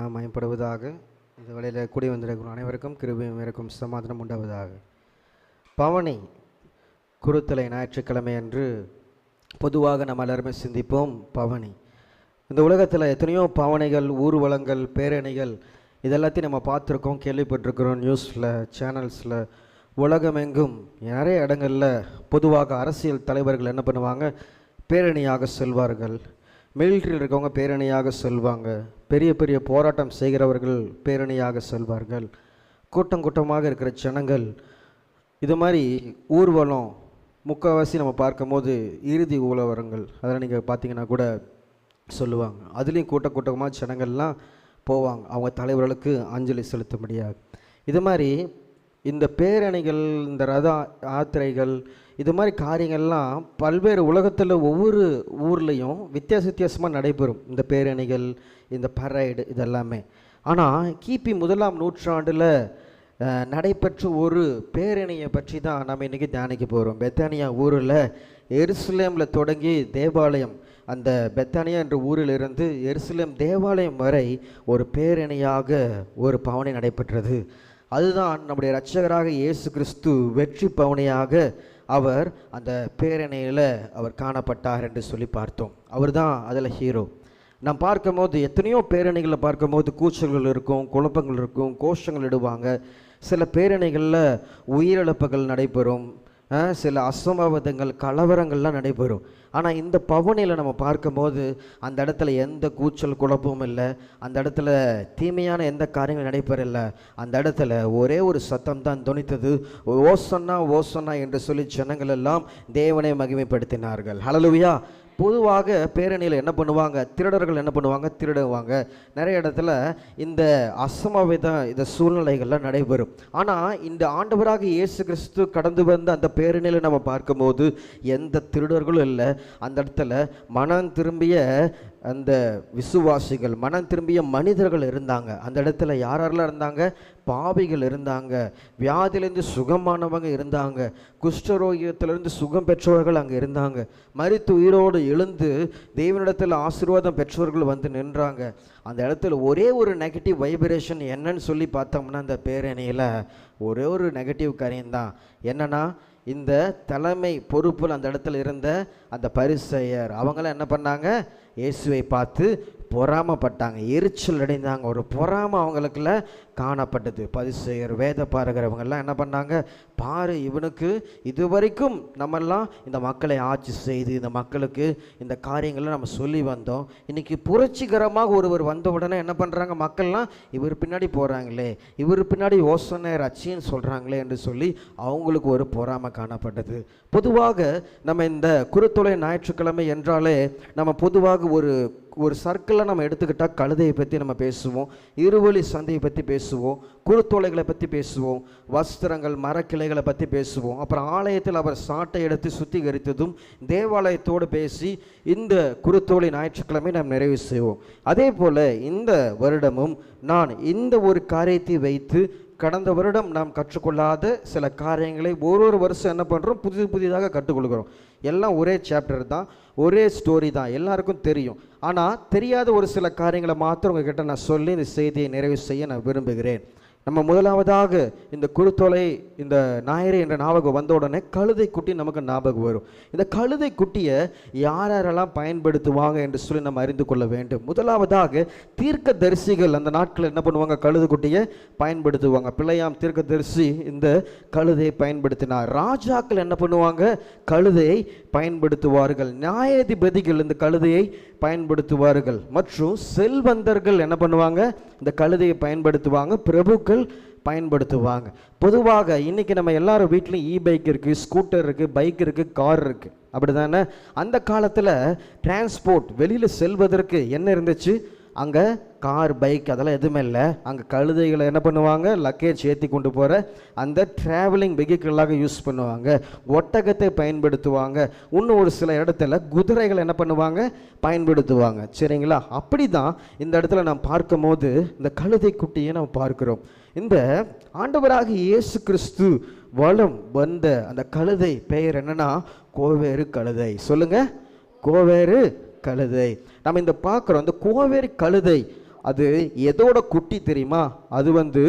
நாம் மயப்படுவதாக. இந்த வேளையில் கூடி வந்திருக்கும் அனைவருக்கும் கிருபையும் இருக்கும் சமாதானம் உண்டாவதாக. பவனி குருத்தலை ஞாயிற்றுக்கிழமை அன்று பொதுவாக நம்ம எல்லாருமே சிந்திப்போம் பவனி. இந்த உலகத்தில் எத்தனையோ பவனிகள், ஊர்வலங்கள், பேரணிகள் இதெல்லாத்தையும் நம்ம பார்த்துருக்கோம், கேள்விப்பட்டிருக்கிறோம். நியூஸில், சேனல்ஸில், உலகமெங்கும் நிறைய இடங்களில் பொதுவாக அரசியல் தலைவர்கள் என்ன பண்ணுவாங்க, பேரணியாக செல்வார்கள். மிலிட்ரியில் இருக்கவங்க பேரணியாக செல்வாங்க. பெரிய பெரிய போராட்டம் செய்கிறவர்கள் பேரணியாக செல்வார்கள். கூட்டம் கூட்டமாக இருக்கிற ஜனங்கள் இது மாதிரி ஊர்வலம் முக்கால்வாசி நம்ம பார்க்கும்போது இறுதி ஊர்வலங்கள் அதெல்லாம் நீங்கள் பார்த்தீங்கன்னா கூட சொல்லுவாங்க. அதுலேயும் கூட்டமாக ஜனங்கள்லாம் போவாங்க அவங்க தலைவர்களுக்கு அஞ்சலி செலுத்த முடியாது. இது மாதிரி இந்த பேரணிகள், இந்த ரத யாத்திரைகள், இது மாதிரி காரியங்கள்லாம் பல்வேறு உலகத்தில் ஒவ்வொரு ஊர்லேயும் வித்தியாசமாக நடைபெறும். இந்த பேரணிகள், இந்த பரைடு இதெல்லாமே. ஆனால் கிபி 1ஆம் நூற்றாண்டில் நடைபெற்ற ஒரு பேரணியை பற்றி தான் நம்ம இன்றைக்கி தியானிக்க போகிறோம். பெத்தானியா ஊரில் எருசலேமில் தொடங்கி தேவாலயம், அந்த பெத்தானியா என்ற ஊரிலிருந்து எருசலேம் தேவாலயம் வரை ஒரு பேரணியாக ஒரு பவனி நடைபெற்றது. அதுதான் நம்முடைய இரட்சகராக இயேசு கிறிஸ்து வெற்றி பவனியாக அவர் அந்த பேரணியில் அவர் காணப்பட்டார் என்று சொல்லி பார்த்தோம். அவர் தான் அதில் ஹீரோ. நாம் பார்க்கும்போது எத்தனையோ பேரணிகளை பார்க்கும்போது கூச்சல்கள் இருக்கும், குழப்பங்கள் இருக்கும், கோஷங்கள் இடுவாங்க. சில பேரணிகளில் உயிரிழப்புகள் நடைபெறும், சில அசம்பாவிதங்கள், கலவரங்கள்லாம் நடைபெறும். ஆனால் இந்த பவனியில் நம்ம பார்க்கும்போது அந்த இடத்துல எந்த கூச்சல் குழப்பமும் இல்லை, அந்த இடத்துல தீமையான எந்த காரியங்களும் நடைபெறலை. அந்த இடத்துல ஒரே ஒரு சத்தம் தான் தொனித்தது, ஓசன்னா ஓசன்னா என்று சொல்லி ஜனங்கள் எல்லாம் தேவனை மகிமைப்படுத்தினார்கள். ஹல்லேலூயா. பொதுவாக பேரணியில் என்ன பண்ணுவாங்க, திருடர்கள் என்ன பண்ணுவாங்க, திருடுவாங்க. நிறைய இடத்துல இந்த அசம்பாவித இந்த சூழ்நிலைகள்லாம் நடைபெறும். ஆனால் இந்த ஆண்டவராக இயேசு கிறிஸ்து கடந்து வந்த அந்த பேரணியில் நம்ம பார்க்கும்போது எந்த திருடர்களும் இல்லை. அந்த இடத்துல மனம் திரும்பிய அந்த விசுவாசிகள், மனம் திரும்பிய மனிதர்கள் இருந்தாங்க. அந்த இடத்துல யாரெல்லாம் இருந்தாங்க, பாவிகள் இருந்தாங்க, வியாதியிலேருந்து சுகமானவங்க இருந்தாங்க, குஷ்டரோகியத்திலிருந்து சுகம் பெற்றவர்கள் அங்கே இருந்தாங்க, மரித்து உயிரோடு எழுந்து தேவனிடத்தில் ஆசீர்வாதம் பெற்றவர்கள் வந்து நின்றாங்க. அந்த இடத்துல ஒரே ஒரு நெகட்டிவ் வைப்ரேஷன் என்னன்னு சொல்லி பார்த்தோம்னா, அந்த பேரணியில் ஒரே ஒரு நெகட்டிவ் காரியம்தான். என்னன்னா, இந்த தலைமை பொறுப்பில் அந்த இடத்துல இருந்த அந்த பரிசேயர் அவங்களாம் என்ன பண்ணாங்க, இயேசுவை பார்த்து பொறாமப்பட்டாங்க, எரிச்சல் அடைந்தாங்க. ஒரு பொறாமை அவங்களுக்குள்ள காணப்பட்டது. பரிசேயர், வேத பாரகரவங்கெல்லாம் என்ன பண்ணாங்க, பாரு இவனுக்கு இதுவரைக்கும் நம்மெல்லாம் இந்த மக்களை ஆட்சி செய்து இந்த மக்களுக்கு இந்த காரியங்களை நம்ம சொல்லி வந்தோம், இன்னைக்கு புரட்சிகரமாக ஒருவர் வந்த உடனே என்ன பண்ணுறாங்க, மக்கள்லாம் இவர் பின்னாடி போகிறாங்களே, இவர் பின்னாடி யோசனை ரட்சின்னு சொல்கிறாங்களே என்று சொல்லி அவங்களுக்கு ஒரு பொறாமை காணப்பட்டது. பொதுவாக நம்ம இந்த குருத்தொலை ஞாயிற்றுக்கிழமை என்றாலே நம்ம பொதுவாக ஒரு சர்க்கிளில் நம்ம எடுத்துக்கிட்டால் கழுதையை பற்றி நம்ம பேசுவோம், இருவழி சந்தையை பற்றி பேசுவோம், குருத்தோலைகளை பற்றி பேசுவோம், வஸ்திரங்கள், மரக்கிளைகளை பற்றி பேசுவோம். அப்புறம் ஆலயத்தில் அவர் சாட்டை எடுத்து சுத்திகரித்ததும் தேவாலயத்தோடு பேசி இந்த குருத்தோலை ஞாயிற்றுக்கிழமை நாம் நிறைவு செய்வோம். அதே போல் இந்த வருடமும் நான் இந்த ஒரு காரியத்தை வைத்து கடந்த வருடம் நாம் கற்றுக்கொள்ளாத சில காரியங்களை ஒரு வருஷம் என்ன பண்ணுறோம், புதிதாக கற்றுக்கொள்கிறோம். எல்லாம் ஒரே சாப்டர் தான், ஒரே ஸ்டோரி தான், எல்லாருக்கும் தெரியும். ஆனால் தெரியாத ஒரு சில காரியங்களை மாத்திரம் உங்ககிட்ட நான் சொல்லி இந்த செய்தியை நிறைவு செய்ய நான் விரும்புகிறேன். நம்ம முதலாவதாக இந்த குருத்தோலை, இந்த ஞாயிறு என்ற ஞாபகம் வந்த உடனே கழுதை குட்டி நமக்கு ஞாபகம் வரும். இந்த கழுதை குட்டியை யாரெல்லாம் பயன்படுத்துவாங்க என்று சொல்லி நம்ம அறிந்து கொள்ள வேண்டும். முதலாவதாக தீர்க்க தரிசிகள் அந்த நாட்களில் என்ன பண்ணுவாங்க, கழுதை குட்டியை பயன்படுத்துவாங்க. பிள்ளையாம் தீர்க்க தரிசி இந்த கழுதையை பயன்படுத்தினார். ராஜாக்கள் என்ன பண்ணுவாங்க, கழுதையை பயன்படுத்துவார்கள். நியாயாதிபதிகள் இந்த கழுதையை பயன்படுத்துவார்கள். மற்றும் செல்வந்தர்கள் என்ன பண்ணுவாங்க, இந்த கழுதையை பயன்படுத்துவாங்க. பிரபுக்கள் பயன்படுத்துவாங்க. பொதுவாக இன்னைக்கு நம்ம எல்லாரும் வீட்லையும் பைக் இருக்குது, ஸ்கூட்டர் இருக்குது, பைக் இருக்குது, கார் இருக்குது, அப்படி தானே? அந்த காலத்தில் டிரான்ஸ்போர்ட் வெளியில் செல்வதற்கு என்ன இருந்துச்சு, அங்கே கார், பைக் அதெல்லாம் எதுவுமே இல்லை. அங்கே கழுதைகளை என்ன பண்ணுவாங்க, லக்கேஜ் ஏற்றி கொண்டு போகிற அந்த ட்ராவலிங் வெஹிக்கிளாக யூஸ் பண்ணுவாங்க. ஒட்டகத்தை பயன்படுத்துவாங்க. இன்னும் ஒரு சில இடத்துல குதிரைகளை என்ன பண்ணுவாங்க, பயன்படுத்துவாங்க. சரிங்களா? அப்படி தான் இந்த இடத்துல நாம் பார்க்கும் போது இந்த கழுதை குட்டியை நம்ம பார்க்கிறோம். இந்த ஆண்டவராக இயேசு கிறிஸ்து வலம் வந்த அந்த கழுதை பெயர் என்னன்னா, கோவேறு கழுதை. சொல்லுங்க, கோவேறு கழுதை. நம்ம இந்த பார்க்குறோம், இந்த கோவேறு கழுதை அது எதோட குட்டி தெரியுமா? அது வந்து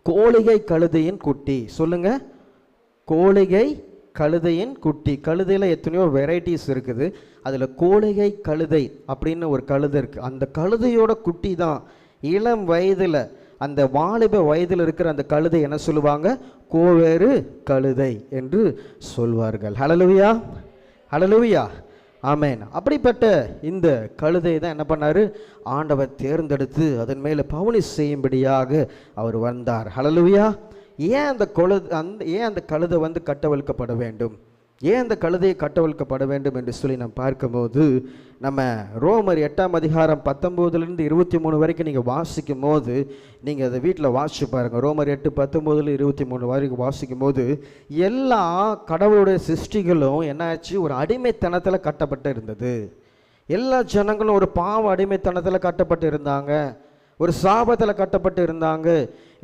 கோழிகை கழுதையின் குட்டி. சொல்லுங்க, கோழிகை கழுதையின் குட்டி. கழுதையில் எத்தனையோ வெரைட்டிஸ் இருக்குது. அதில் கோழிகை கழுதை அப்படின்னு ஒரு கழுதை இருக்குது. அந்த கழுதையோட குட்டி தான். இளம் வயதில், அந்த வாலிப வயதில் இருக்கிற அந்த கழுதை என்ன சொல்லுவாங்க? கோவேறு கழுதை என்று சொல்வார்கள். ஹல்லேலூயா, ஹல்லேலூயா, ஆமென். அப்படிப்பட்ட இந்த கழுதை தான் என்ன பண்ணார்? ஆண்டவர் தேர்ந்தெடுத்து அதன் மேலே பவுனி செய்யும்படியாக அவர் வந்தார். ஹல்லேலூயா. ஏன் அந்த கழுதை வந்து கட்டவிழ்க்கப்பட வேண்டும்? ஏன் அந்த கழுதையை கட்டவிழ்க்கப்பட வேண்டும் என்று சொல்லி நம்ம பார்க்கும்போது, நம்ம ரோமர் 8ஆம் அதிகாரம் 19 23 வரைக்கும் நீங்கள் வாசிக்கும் போது, நீங்கள் அதை வீட்டில் வாசிச்சு பாருங்கள். ரோமர் 8 19 23 வரைக்கும் வாசிக்கும் போது, எல்லா கடவுளுடைய சிருஷ்டிகளும் என்னாச்சு? ஒரு அடிமைத்தனத்தில் கட்டப்பட்டு இருந்தது. எல்லா ஜனங்களும் ஒரு பாவ அடிமைத்தனத்தில் கட்டப்பட்டு இருந்தாங்க, ஒரு சாபத்தில் கட்டப்பட்டு இருந்தாங்க.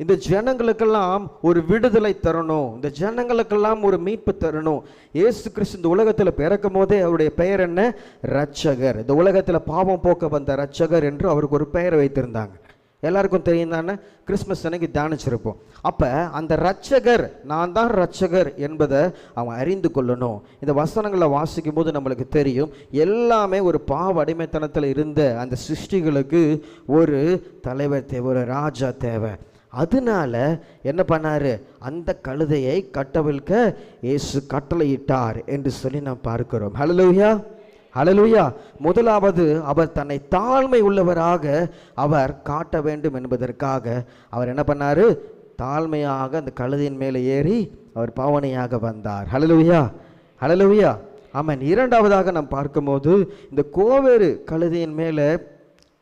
இந்த ஜனங்களுக்கெல்லாம் ஒரு விடுதலை தரணும், இந்த ஜனங்களுக்கெல்லாம் ஒரு மீட்பு தரணும். இயேசு கிறிஸ்து இந்த உலகத்தில் பிறக்கும் போதே அவருடைய பெயர் என்ன? இரட்சகர். இந்த உலகத்தில் பாவம் போக்க வந்த இரட்சகர் என்று அவருக்கு ஒரு பெயர் வைத்திருந்தாங்க. எல்லாருக்கும் தெரியும் தானே? கிறிஸ்மஸ் அன்னைக்கு தியானிச்சிருப்போம். அப்போ அந்த இரட்சகர், நான் தான் இரட்சகர் என்பதை அவன் அறிந்து கொள்ளணும். இந்த வசனங்களை வாசிக்கும் போது நம்மளுக்கு தெரியும், எல்லாமே ஒரு பாவ அடிமைத்தனத்தில் இருந்த அந்த சிருஷ்டிகளுக்கு ஒரு தலைவர் தேவை, ஒரு ராஜா தேவை. அதனால என்ன பண்ணாரு? அந்த கழுதையை கட்டவிழ்க்க இயேசு கட்டளையிட்டார் என்று சொல்லி நாம் பார்க்கிறோம். ஹல்லேலூயா, ஹல்லேலூயா. முதலாவது அவர் தன்னை தாழ்மை உள்ளவராக அவர் காட்ட வேண்டும் என்பதற்காக அவர் என்ன பண்ணாரு? தாழ்மையாக அந்த கழுதையின் மேலே ஏறி அவர் பாவனையாக வந்தார். ஹல்லேலூயா, ஹல்லேலூயா, ஆமென். இரண்டாவதாக நாம் பார்க்கும்போது, இந்த கோவேறு கழுதையின் மேலே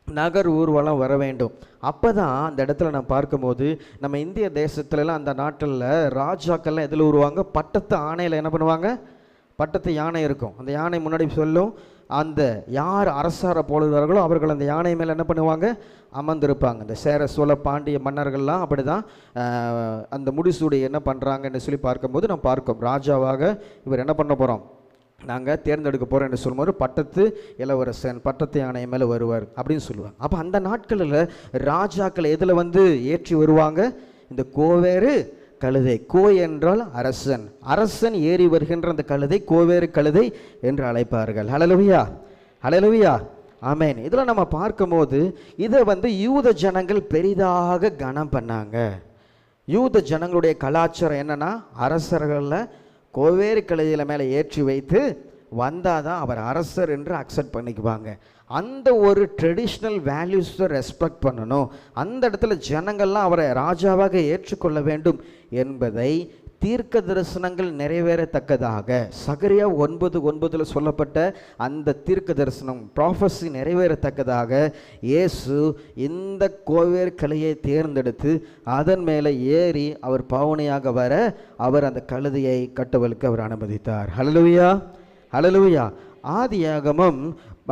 நகர் ஊர்வலம் வர வேண்டும். அப்போ தான் அந்த இடத்துல நான் பார்க்கும்போது, நம்ம இந்திய தேசத்துலலாம் அந்த நாட்டில் ராஜாக்கள்லாம் எதில் உருவாங்க? பட்டத்து ஆணையில் என்ன பண்ணுவாங்க? பட்டத்து யானை இருக்கும். அந்த யானை முன்னாடி சொல்லும், அந்த யார் அரசார போடுகிறார்களோ அவர்கள் அந்த யானை மேலே என்ன பண்ணுவாங்க? அமர்ந்திருப்பாங்க. இந்த சேர சோழ பாண்டிய மன்னர்கள்லாம் அப்படி தான் அந்த முடிசூடி என்ன பண்ணுறாங்கன்னு சொல்லி பார்க்கும்போது நம்ம பார்க்கோம், ராஜாவாக இவர் என்ன பண்ண போகிறோம், நாங்கள் தேர்ந்தெடுக்க போகிறோம் என்று சொல்லும்போது பட்டத்து இளவரசன் பட்டத்து யானை மேலே வருவார் அப்படின்னு சொல்லுவாங்க. அப்போ அந்த நாட்களில் ராஜாக்கள் எதில் வந்து ஏற்றி வருவாங்க? இந்த கோவேறு கழுதை. கோ என்றால் அரசன், அரசன் ஏறி வருகின்ற அந்த கழுதை கோவேறு கழுதை என்று அழைப்பார்கள். ஹல்லேலூயா, ஹல்லேலூயா, ஆமென். இதில் நம்ம பார்க்கும்போது இதை வந்து யூத ஜனங்கள் பெரிதாக கனம் பண்ணாங்க. யூத ஜனங்களுடைய கலாச்சாரம் என்னன்னா, அரசர்களில் கோவேறு கழுதையில் மேலே ஏற்றி வைத்து வந்தால் தான் அவர் அரசர் என்று அக்செப்ட் பண்ணிக்குவாங்க. அந்த ஒரு ட்ரெடிஷ்னல் வேல்யூஸை ரெஸ்பெக்ட் பண்ணணும். அந்த இடத்துல ஜனங்கள்லாம் அவரை ராஜாவாக ஏற்றுக்கொள்ள வேண்டும் என்பதை தீர்க்க தரிசனங்கள் நிறைவேறத்தக்கதாக, சகரியா 9:9 சொல்லப்பட்ட அந்த தீர்க்க தரிசனம் ப்ராஃபஸி நிறைவேறத்தக்கதாக இயேசு இந்த கோவேறு கழுதையை தேர்ந்தெடுத்து அதன் மேலே ஏறி அவர் பாவனையாக வர அவர் அந்த கழுதையை கட்டவிழ்க்க அவர் அனுமதித்தார். ஹல்லேலூயா, ஹல்லேலூயா. ஆதியாகமம்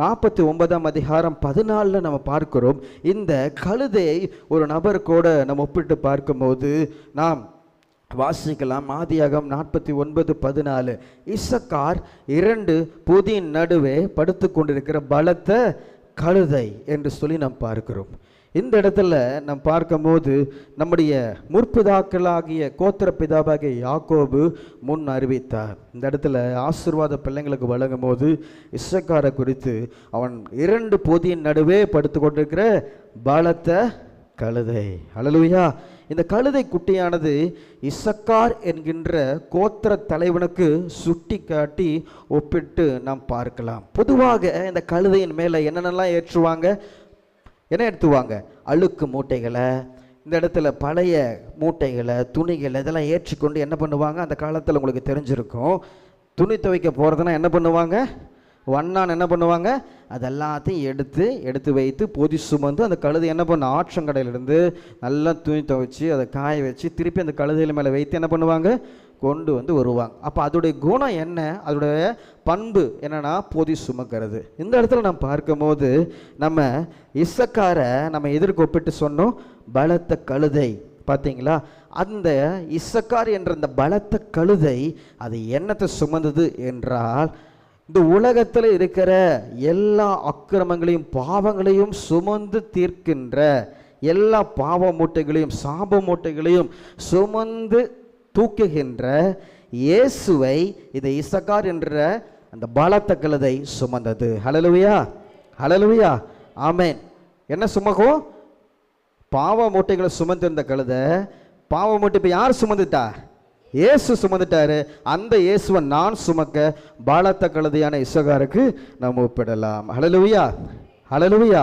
49ஆம் அதிகாரம் 14 நம்ம பார்க்கிறோம். இந்த கழுதையை ஒரு நபர் கூட நம்ம ஒப்பிட்டு பார்க்கும்போது நாம் வாசிக்கலாம். ஆதியாகமம் 49:14, இசக்கார் 2 பொதியின் நடுவே படுத்து கொண்டிருக்கிற பலத்த கழுதை என்று சொல்லி நாம் பார்க்கிறோம். இந்த இடத்துல நாம் பார்க்கும்போது நம்முடைய முற்பிதாக்களாகிய கோத்திர பிதாவாகிய யாக்கோபு முன் அறிவித்தார். இந்த இடத்துல ஆசீர்வாத பிள்ளைங்களுக்கு வழங்கும் போது இசக்காரை குறித்து அவன் 2 பொதியின் நடுவே படுத்து கொண்டிருக்கிற பலத்த கழுதை. ஹல்லேலூயா. இந்த கழுதை குட்டியானது இசக்கார் என்கின்ற கோத்திர தலைவனுக்கு சுட்டி காட்டி ஒப்பிட்டு நாம் பார்க்கலாம். பொதுவாக இந்த கழுதையின் மேலே என்னென்னலாம் ஏற்றுவாங்க? என்ன எடுத்துவாங்க? அழுக்கு மூட்டைகளை, இந்த இடத்துல பழைய மூட்டைகளை, துணிகளை இதெல்லாம் ஏற்றிக்கொண்டு என்ன பண்ணுவாங்க? அந்த காலத்தில் உங்களுக்கு தெரிஞ்சிருக்கும், துணி துவைக்க போகிறதுனா என்ன பண்ணுவாங்க? வண்ணான் என்ன பண்ணுவாங்க? அதெல்லாத்தையும் எடுத்து வைத்து பொதி சுமந்து அந்த கழுதை என்ன பண்ண, ஆற்றங்கடையிலிருந்து நல்லா துணி துவைச்சி அதை காய வச்சு திருப்பி அந்த கழுதையில் மேலே வைத்து என்ன பண்ணுவாங்க? கொண்டு வந்து வருவாங்க. அப்போ அதோடைய குணம் என்ன? அதோடைய பண்பு என்னன்னா பொதி சுமக்கிறது. இந்த இடத்துல நம்ம பார்க்கும்போது நம்ம இசக்காரை நம்ம எதிர்க்கு ஒப்பிட்டு சொன்னோம், பலத்த கழுதை. பார்த்தீங்களா? அந்த இசக்கார் என்ற அந்த பலத்த கழுதை அது என்னத்தை சுமந்தது என்றால் இந்த உலகத்தில் இருக்கிற எல்லா அக்கிரமங்களையும் பாவங்களையும் சுமந்து தீர்க்கின்ற எல்லா பாவ மூட்டைகளையும் சாப மூட்டைகளையும் சுமந்து தூக்குகின்ற இயேசுவை இந்த இசக்கார் என்ற அந்த பலத்த கழுதை சுமந்தது. ஹல்லேலூயா, ஹல்லேலூயா, ஆமென். என்ன சுமக்கும்? பாவ மூட்டைகளை சுமந்திருந்த கழுதை. பாவ மூட்டை இப்போ யார் சுமந்துட்டா? இயேசு சுமந்துட்டாரு. அந்த இயேசுவை நான் சுமக்க பலத்த கழுதையான இசக்காருக்கு நாம் ஒப்பிடலாம். ஹல்லேலூயா, ஹல்லேலூயா,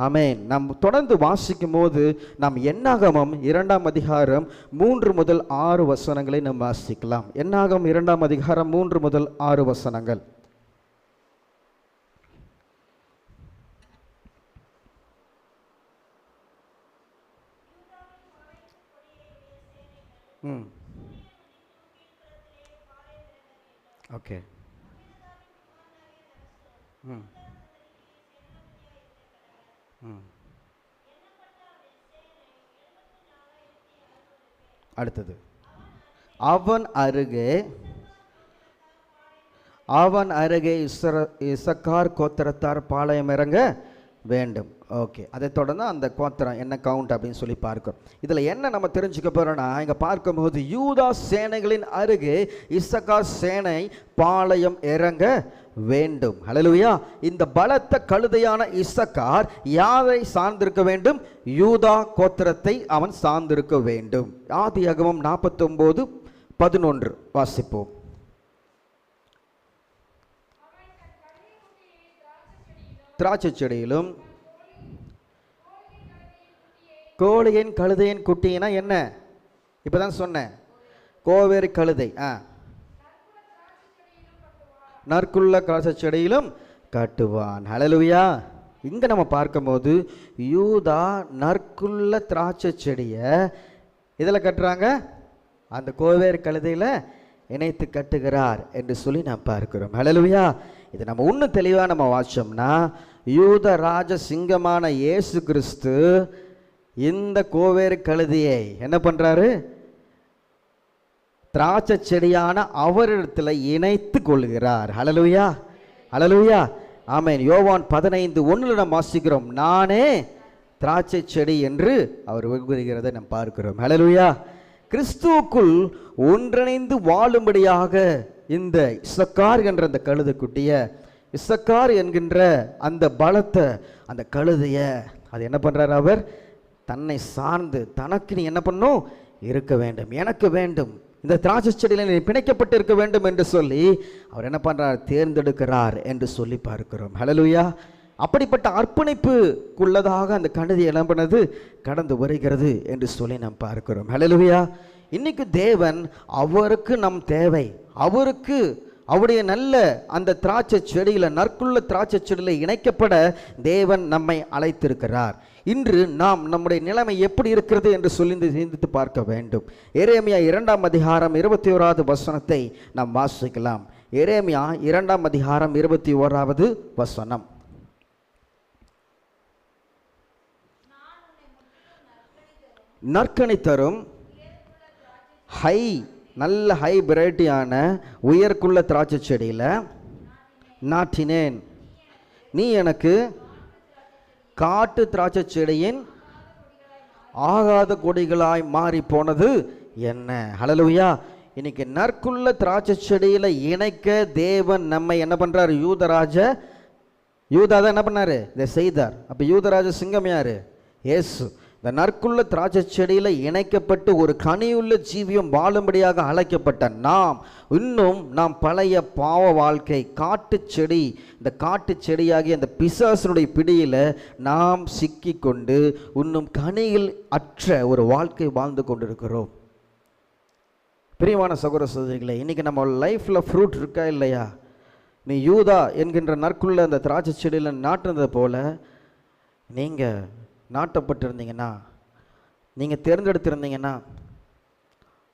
ஆமென். நாம் தொடர்ந்து வாசிக்கும் போது நாம் என்னாகமம் 2ஆம் அதிகாரம் 3 முதல் 6 வசனங்களை நாம் வாசிக்கலாம். என்னாகமம் 2ஆம் அதிகாரம் 3 முதல் 6 வசனங்கள். ஓகே. அடுத்தது, அவன் அருகே இசக்கார் கோத்திரத்தார் பாளையம் இறங்க வேண்டும். ஓகே, அதை தொடர்ந்து அந்த கோத்திரம் என்ன கவுண்ட் அப்படின்னு சொல்லி பார்க்கிறோம். இதில் என்ன நம்ம தெரிஞ்சுக்க போகிறோன்னா, இங்கே பார்க்கும்போது யூதா சேனைகளின் அருகே இசக்கார் சேனை பாளையம் இறங்க வேண்டும். ஹல்லேலூயா. இந்த பலத்த கழுதையான இசக்கார் யாரை சார்ந்திருக்க வேண்டும்? யூதா கோத்திரத்தை அவன் சார்ந்திருக்க வேண்டும். ஆதியாகமம் 49:11 வாசிப்போம். திராட்சை செடியிலும் கோழியின் கழுதையின் குட்டினா என்ன? இப்பதான் சொன்னேன், கோவேறு கழுதை. நற்குள்ள திராட்சை செடியிலும் கட்டுவான். ஹல்லேலூயா. இங்க நம்ம பார்க்கும்போது யூதா நற்குள்ள திராட்சை செடியை இதில் கட்டுறாங்க, அந்த கோவேறு கழுதையில இணைத்து கட்டுகிறார் என்று சொல்லி நாம் பார்க்கிறோம். ஹல்லேலூயா. இது நம்ம இன்னும் தெளிவாக நம்ம வாச்சோம்னா, யூத ராஜ சிங்கமான இயேசு கிறிஸ்து இந்த கோவேறு கழுதையை என்ன பண்றாரு? திராட்சை செடியான அவரிடத்தில் இணைத்து கொள்கிறார். ஹல்லேலூயா, ஹல்லேலூயா, ஆமென். யோவான் 15:1 நாம் வாசிக்கிறோம், நானே திராட்சை செடி என்று அவர் கூறுகிறதை நாம் பார்க்கிறோம். ஹல்லேலூயா. கிறிஸ்துவுக்குள் ஒன்றிணைந்து வாழும்படியாக இந்த இசக்கார் என்ற அந்த கழுதைக்குட்டிய, இசக்கார் என்கின்ற அந்த பலத்தை அந்த கழுதைய அது என்ன பண்றார்? அவர் தன்னை சார்ந்து தனக்கு நீ என்ன பண்ணும்? இருக்க வேண்டும், எனக்கு வேண்டும், இந்த திராட்சை செடியில நீ பிணைக்கப்பட்டு இருக்க வேண்டும் என்று சொல்லி அவர் என்ன பண்றார்? தேர்ந்தெடுக்கிறார் என்று சொல்லி பார்க்கிறோம். ஹல்லேலூயா. அப்படிப்பட்ட அர்ப்பணிப்புக்குள்ளதாக அந்த கழுதை என்ன பண்ணது? கடந்து வருகிறது என்று சொல்லி நாம் பார்க்கிறோம். ஹல்லேலூயா. இன்னைக்கு தேவன் அவருக்கு நம் தேவை, அவருக்கு அவருடைய நல்ல அந்த திராட்சை செடியில, நற்குள்ள திராட்சை செடியில இணைக்கப்பட தேவன் நம்மை அழைத்திருக்கிறார். இன்று நாம் நம்முடைய நிலைமை எப்படி இருக்கிறது என்று சொல்லி சிந்தித்து பார்க்க வேண்டும். எரேமியா 2ஆம் அதிகாரம் 21வது வசனத்தை நாம் வாசிக்கலாம். எரேமியா 2ஆம் அதிகாரம் 21வது வசனம். நற்கனி தரும் நல்ல ஹை வெரைட்டியான உயர்குள்ள திராட்சை செடியில நாட்டினேன், நீ எனக்கு காட்டு திராட்சை செடியின் ஆகாத கொடிகளாய் மாறி போனது என்ன? ஹல்லேலூயா. இன்னைக்கு நற்குள்ள திராட்சை செடியில இணைக்க தேவன் நம்மை என்ன பண்றாரு? யூதா தான் என்ன பண்ணாரு? இதை செய்தார். அப்ப யூதராஜ சிங்கம் யாரு? இயேசு. இந்த நற்குள்ள திராட்சை செடியில இணைக்கப்பட்டு ஒரு கனியுள்ள ஜீவியம் வாழும்படியாக அழைக்கப்பட்ட நாம் பழைய பாவ வாழ்க்கை, காட்டு செடி, இந்த காட்டு செடியாகிய அந்த பிசாசனுடைய பிடியில நாம் சிக்கி கொண்டு இன்னும் கனியில் அற்ற ஒரு வாழ்க்கை வாழ்ந்து கொண்டிருக்கிறோம். பிரியமான சகோதர சகோதரிகளே, இன்னைக்கு நம்ம லைஃப்ல ஃப்ரூட் இருக்கா இல்லையா? நீ யூதா என்கின்ற நற்குள்ள அந்த திராட்சை செடியில நாட்டுனது போல நீங்க நாட்டப்பட்டிருந்தீங்கன்னா, நீங்கள் தேர்ந்தெடுத்திருந்தீங்கன்னா,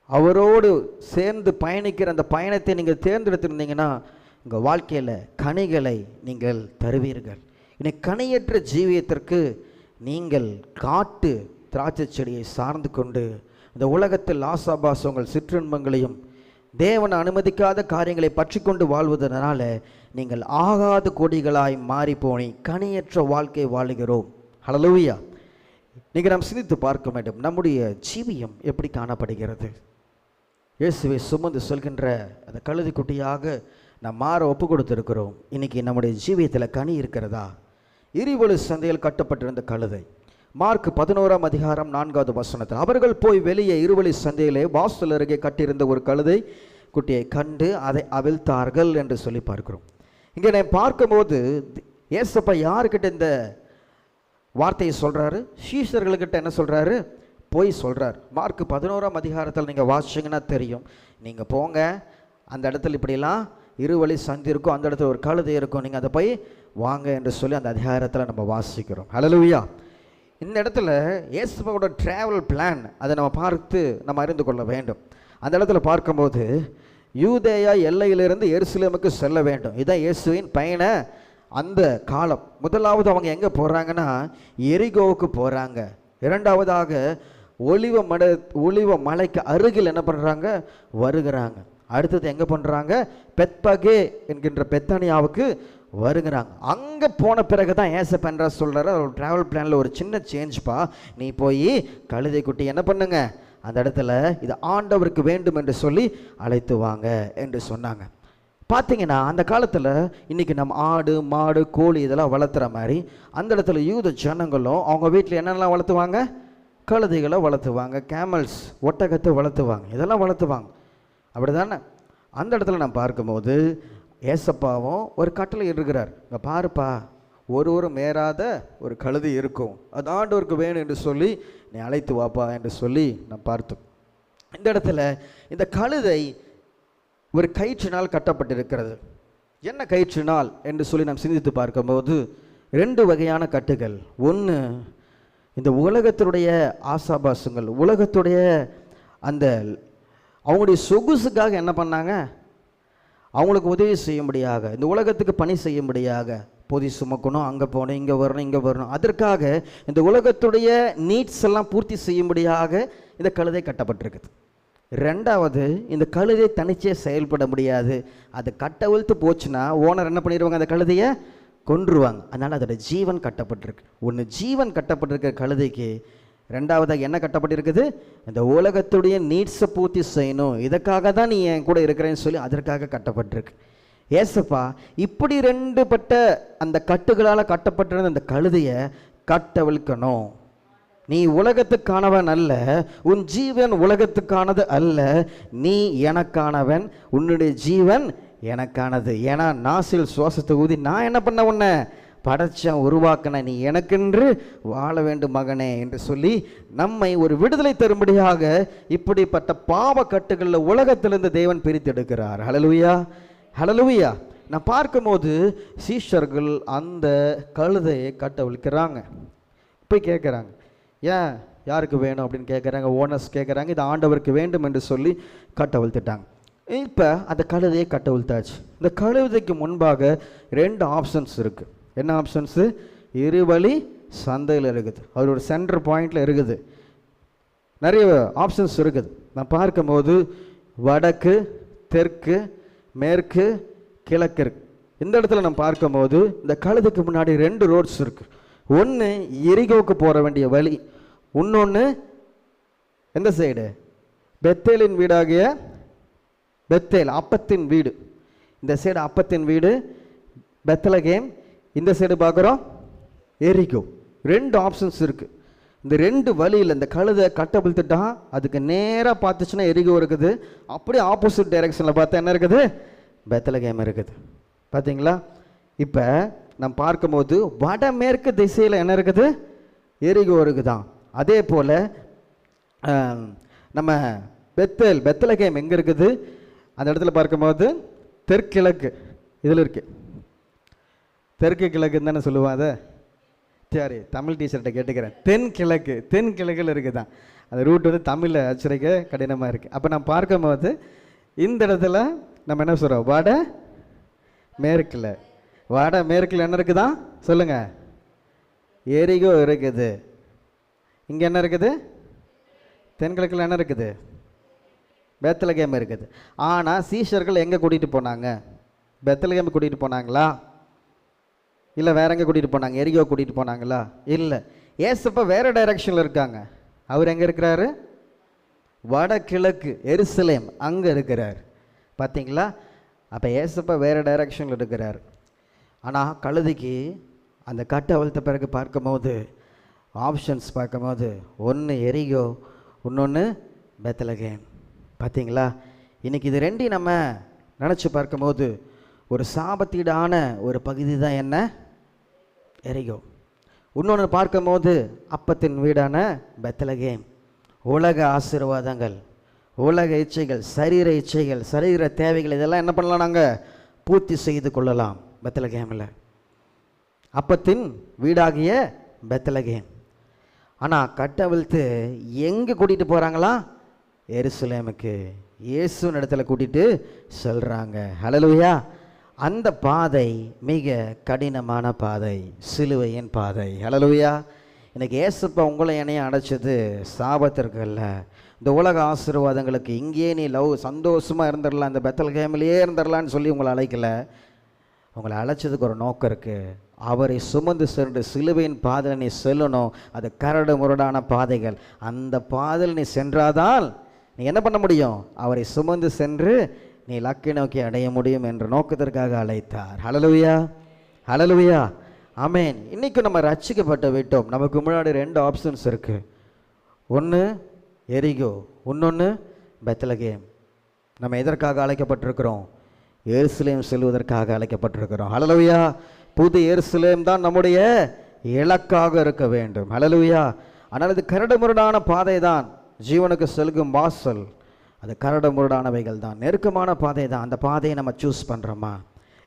அவரோடு சேர்ந்து பயணிக்கிற அந்த பயணத்தை நீங்கள் தேர்ந்தெடுத்திருந்தீங்கன்னா உங்கள் வாழ்க்கையில் கனிகளை நீங்கள் தருவீர்கள். இன்னைக்கு கனியற்ற ஜீவியத்திற்கு நீங்கள் காட்டு திராட்சை செடியை சார்ந்து கொண்டு இந்த உலகத்தில் ஆசாபாசங்கள் சிற்றின்பங்களையும் தேவன் அனுமதிக்காத காரியங்களை பற்றி கொண்டு வாழ்வதனால நீங்கள் ஆகாத கொடிகளாய் மாறி போனி கனியற்ற வாழ்க்கை வாழுகிறோம். ஹல்லேலூயா. நீங்கள் நாம் சிந்தித்து பார்க்க வேண்டும், நம்முடைய ஜீவியம் எப்படி காணப்படுகிறது? இயேசுவை சுமந்து சொல்கின்ற அந்த கழுதை குட்டியாக நாம் மாற ஒப்பு கொடுத்திருக்கிறோம். இன்னைக்கு நம்முடைய ஜீவியத்தில் கனி இருக்கிறதா? இருவழி சந்தையில் கட்டப்பட்டிருந்த கழுதை, மார்க் 11:4 அவர்கள் போய் வெளியே இருவழி சந்தையிலே வாசல் அருகே கட்டியிருந்த ஒரு கழுதை குட்டியை கண்டு அதை அவிழ்த்தார்கள் என்று சொல்லி பார்க்கிறோம். இங்கே நான் பார்க்கும்போது ஏசப்பா யாருக்கிட்ட இந்த வார்த்தையை சொல்கிறாரு? சீஷர்களுக்கிட்ட என்ன சொல்கிறாரு? போய் சொல்கிறார். மார்க் 11 நீங்கள் வாசிச்சிங்கன்னா தெரியும். நீங்கள் போங்க, அந்த இடத்துல இப்படிலாம் இருவழி சந்தி இருக்கும், அந்த இடத்துல ஒரு கழுதை இருக்கும், நீங்கள் அதை போய் வாங்க என்று சொல்லி அந்த அதிகாரத்தில் நம்ம வாசிக்கிறோம். ஹல்லேலூயா. இந்த இடத்துல இயேசுவோட ட்ராவல் பிளான் அதை நம்ம பார்த்து நம்ம அறிந்து கொள்ள வேண்டும். அந்த இடத்துல பார்க்கும்போது யூதேயா எல்லையிலிருந்து எருசலேமுக்கு செல்ல வேண்டும். இதுதான் இயேசுவின் பயண அந்த காலம். முதலாவது அவங்க எங்கே போகிறாங்கன்னா எரிகோவுக்கு போகிறாங்க. இரண்டாவதாக ஒலிவ மலைக்கு அருகில் என்ன பண்ணுறாங்க? வருகிறாங்க. அடுத்தது எங்கே பண்ணுறாங்க? பெத்பகே என்கின்ற பெத்தானியாவுக்கு வருகிறாங்க. அங்கே போன பிறகு தான் ஏசப்பா என்ற சொல்கிறார், ஒரு ட்ராவல் பிளானில் ஒரு சின்ன சேஞ்ச்ப்பா, நீ போய் கழுதை குட்டி என்ன பண்ணுங்க, அந்த இடத்துல இது ஆண்டவருக்கு வேண்டும் என்று சொல்லி அழைத்து வாங்க என்று சொன்னாங்க. பார்த்தீங்கன்னா அந்த காலத்தில் இன்றைக்கி நம்ம ஆடு மாடு கோழி இதெல்லாம் வளர்த்துற மாதிரி அந்த இடத்துல யூத ஜனங்களும் அவங்க வீட்டில் என்னெல்லாம் வளர்த்துவாங்க? கழுதைகளை வளர்த்துவாங்க, கேமல்ஸ் ஒட்டகத்தை வளர்த்துவாங்க, இதெல்லாம் வளர்த்துவாங்க. அப்படி தானே? அந்த இடத்துல நான் பார்க்கும்போது ஏசப்பாவும் ஒரு கட்டளை இருக்கிறார். இங்கே பாருப்பா, ஒரு மேறாத ஒரு கழுதை இருக்கும், அது ஆண்டவருக்கு வேணும் என்று சொல்லி நீ அழைத்து வாப்பா என்று சொல்லி நான் பார்த்தோம். இந்த இடத்துல இந்த கழுதை ஒரு கயிற்றினால் கட்டப்பட்டிருக்கிறது. என்ன கயிற்றினால் என்று சொல்லி நாம் சிந்தித்து பார்க்கும்போது 2 வகையான கட்டுகள். ஒன்று, இந்த உலகத்தினுடைய ஆசாபாசங்கள், உலகத்துடைய அந்த அவங்களுடைய சொகுசுக்காக என்ன பண்ணாங்க? அவங்களுக்கு உதவி செய்யும்படியாக, இந்த உலகத்துக்கு பணி செய்யும்படியாக, பொதி சுமக்கணும், அங்கே போகணும், இங்கே வரணும், இங்கே வரணும், அதற்காக இந்த உலகத்துடைய நீட்ஸ் எல்லாம் பூர்த்தி செய்யும்படியாக இந்த கழுதை கட்டப்பட்டிருக்குது. ரெண்டாவது, இந்த கழுதை தனிச்சே செயல்பட முடியாது. அது கட்டவிழ்த்து போச்சுன்னா ஓனர் என்ன பண்ணிடுவாங்க? அந்த கழுதையை கொன்றுவாங்க. அதனால் அதோட ஜீவன் கட்டப்பட்டிருக்கு. ஒன்று ஜீவன் கட்டப்பட்டிருக்கிற கழுதைக்கு, ரெண்டாவதாக என்ன கட்டப்பட்டிருக்குது? இந்த உலகத்துடைய நீட்ஸை பூர்த்தி செய்யணும், இதற்காக தான் நீ என் கூட இருக்கிறேன்னு சொல்லி அதற்காக கட்டப்பட்டிருக்கு. ஏசப்பா இப்படி 2 பட்ட அந்த கட்டுகளால் கட்டப்பட்டிருந்த அந்த கழுதையை கட்டவிழ்க்கணும். நீ உலகத்துக்கானவன் அல்ல, உன் ஜீவன் உலகத்துக்கானது அல்ல, நீ எனக்கானவன், உன்னுடைய ஜீவன் எனக்கானது. ஏன்னா நாசில் சுவாசத்தை ஊதி நான் என்ன பண்ண உன்னை படைச்சேன், உருவாக்கின, நீ எனக்கென்று வாழ வேண்டும் மகனே என்று சொல்லி நம்மை ஒரு விடுதலை தரும்படியாக இப்படிப்பட்ட பாவ கட்டுகளில் உலகத்திலிருந்து தேவன் பிரித்து எடுக்கிறார். ஹல்லேலூயா, ஹல்லேலூயா. நான் பார்க்கும்போது சீஷர்கள் அந்த கழுதையை கட்டவிழ்க்கிறாங்க. போய் கேட்குறாங்க, ஏன் யாருக்கு வேணும் அப்படின்னு கேட்குறாங்க. ஓனர்ஸ் கேட்குறாங்க, இது ஆண்டவருக்கு வேண்டும் என்று சொல்லி கட்டவிழ்த்துட்டாங்க. இப்போ அந்த கழுதையை கட்டவிழ்த்தாச்சு. இந்த கழுதைக்கு முன்பாக 2 ஆப்ஷன்ஸ் இருக்குது. என்ன ஆப்ஷன்ஸு? இருவழி சந்தையில் இருக்குது, அது ஒரு சென்டர் பாயிண்டில் இருக்குது, நிறைய ஆப்ஷன்ஸ் இருக்குது. நான் பார்க்கும்போது வடக்கு, தெற்கு, மேற்கு, கிழக்கு இருக்கு. இந்த இடத்துல நான் பார்க்கும்போது இந்த கழுதைக்கு முன்னாடி 2 ரோட்ஸ் இருக்குது. ஒன்று எரிகோவுக்கு போகிற வேண்டிய வழி, இன்னொன்று எந்த சைடு? பெத்தேலின் வீடாகிய பெத்தேல், அப்பத்தின் வீடு. இந்த சைடு அப்பத்தின் வீடு பெத்லகேம், இந்த சைடு பார்க்குறோம் எரிகோ. 2 ஆப்ஷன்ஸ் இருக்குது. இந்த 2 வழியில் இந்த கழுதை கட்டவிழ்த்துட்டா அதுக்கு நேராக பார்த்துச்சுன்னா எரிகோ இருக்குது, அப்படியே ஆப்போசிட் டைரெக்ஷனில் பார்த்தா என்ன இருக்குது? பெத்லகேம் இருக்குது. பார்த்தீங்களா? இப்போ நம்ம பார்க்கும்போது வடமேற்கு திசையில் என்ன இருக்குது? எரிகோ இருக்குதான். அதே போல் நம்ம பெத்லகேம் எங்கே இருக்குது? அந்த இடத்துல பார்க்கும்போது தெற்கிழக்கு இதில் இருக்குது. தெற்கு கிழக்குன்னு தானே சொல்லுவாங்க. அதை சரி, தமிழ் டீச்சர்கிட்ட கேட்டுக்கிறேன். தென்கிழக்கில் இருக்குது தான். அந்த ரூட் வந்து தமிழில் அச்சரிக்க கடினமாக இருக்குது. அப்போ நான் பார்க்கும்போது இந்த இடத்துல நம்ம என்ன சொல்கிறோம்? வட மேற்கில் என்ன இருக்குதா? சொல்லுங்கள். எரிகோ இருக்குது. இங்கே என்ன இருக்குது? தென்கிழக்கில் என்ன இருக்குது? பெத்லகேம் இருக்குது. ஆனால் சீஷர்கள் எங்கே கூட்டிகிட்டு போனாங்க? பெத்லகேம் கூட்டிகிட்டு போனாங்களா? இல்லை வேற எங்கே கூட்டிகிட்டு போனாங்க? எரிகோ கூட்டிகிட்டு போனாங்களா? இல்லை. ஏசப்பா வேறு டைரக்ஷனில் இருக்காங்க. அவர் எங்கே இருக்கிறாரு? வடகிழக்கு எருசலேம் அங்கே இருக்கிறார். பார்த்தீங்களா? அப்போ ஏசப்பா வேறு டைரக்ஷனில் இருக்கிறார். ஆனால் கழுதைக்கு அந்த கட்டை அவிழ்த்த பிறகு பார்க்கும்போது ஆப்ஷன்ஸ் பார்க்கும்போது ஒன்று எரிகோ, இன்னொன்று பெத்லகேம். பார்த்தீங்களா? இன்றைக்கி இது ரெண்டையும் நம்ம நினச்சி பார்க்கும்போது ஒரு சாபத்தீடான ஒரு பகுதி தான் என்ன? எரிகோ. இன்னொன்று பார்க்கும்போது அப்பத்தின் வீடான பெத்லகேம். உலக ஆசீர்வாதங்கள், உலக இச்சைகள், சரீர இச்சைகள், சரீர தேவைகள் இதெல்லாம் என்ன பண்ணலாம்? நாங்கள் பூர்த்தி செய்து கொள்ளலாம் பெத்லகேமில். அப்பத்தின் வீடாகிய பெத்லகேம். ஆனால் கட்டவிழ்த்து எங்கே கூட்டிகிட்டு போகிறாங்களா? எருசலேமுக்கு, இயேசுவின் இடத்துல கூட்டிகிட்டு செல்கிறாங்க. ஹல்லேலூயா. அந்த பாதை மிக கடினமான பாதை, சிலுவையின் பாதை. ஹல்லேலூயா. இன்றைக்கி ஏசப்பா உங்களை என்னையும் அடைச்சது சாபத்திற்கு அல்ல, இந்த உலக ஆசீர்வாதங்களுக்கு. இங்கேயே நீ சந்தோஷமாக இருந்துடலாம், இந்த பெத்லகேமிலேயே இருந்துடலான்னு சொல்லி உங்களை அழைக்கலை. உங்களை அழைச்சதுக்கு ஒரு நோக்கம் இருக்குது. அவரை சுமந்து சென்று சிலுவையின் பாதையில் நீ செல்லணும். அது கரடு முரடான பாதைகள். அந்த பாதையில் நீ சென்றாதான் நீ என்ன பண்ண முடியும்? அவரை சுமந்து சென்று நீ லக்கை நோக்கி அடைய முடியும் என்ற நோக்கத்திற்காக அழைத்தார். ஹல்லேலூயா, ஹல்லேலூயா, ஆமென். இன்றைக்கும் நம்ம ரட்சிக்கப்பட்டு விட்டோம். நமக்கு முன்னாடி 2 ஆப்ஷன்ஸ் இருக்குது. ஒன்று எரிகோ, இன்னொன்று பெத்லகேம். நம்ம எதற்காக அழைக்கப்பட்டிருக்கிறோம்? எருசலேம் செல்வதற்காக அழைக்கப்பட்டிருக்கிறோம். ஹல்லேலூயா. புது எருசலேம் தான் நம்முடைய இலக்காக இருக்க வேண்டும். ஹல்லேலூயா. ஆனால் இது கரடு முரடான பாதை தான், ஜீவனுக்கு செல்கும் வாசல். அது கரடு முரடானவைகள் தான், நெருக்கமான பாதை தான். அந்த பாதையை நம்ம சூஸ் பண்ணுறோமா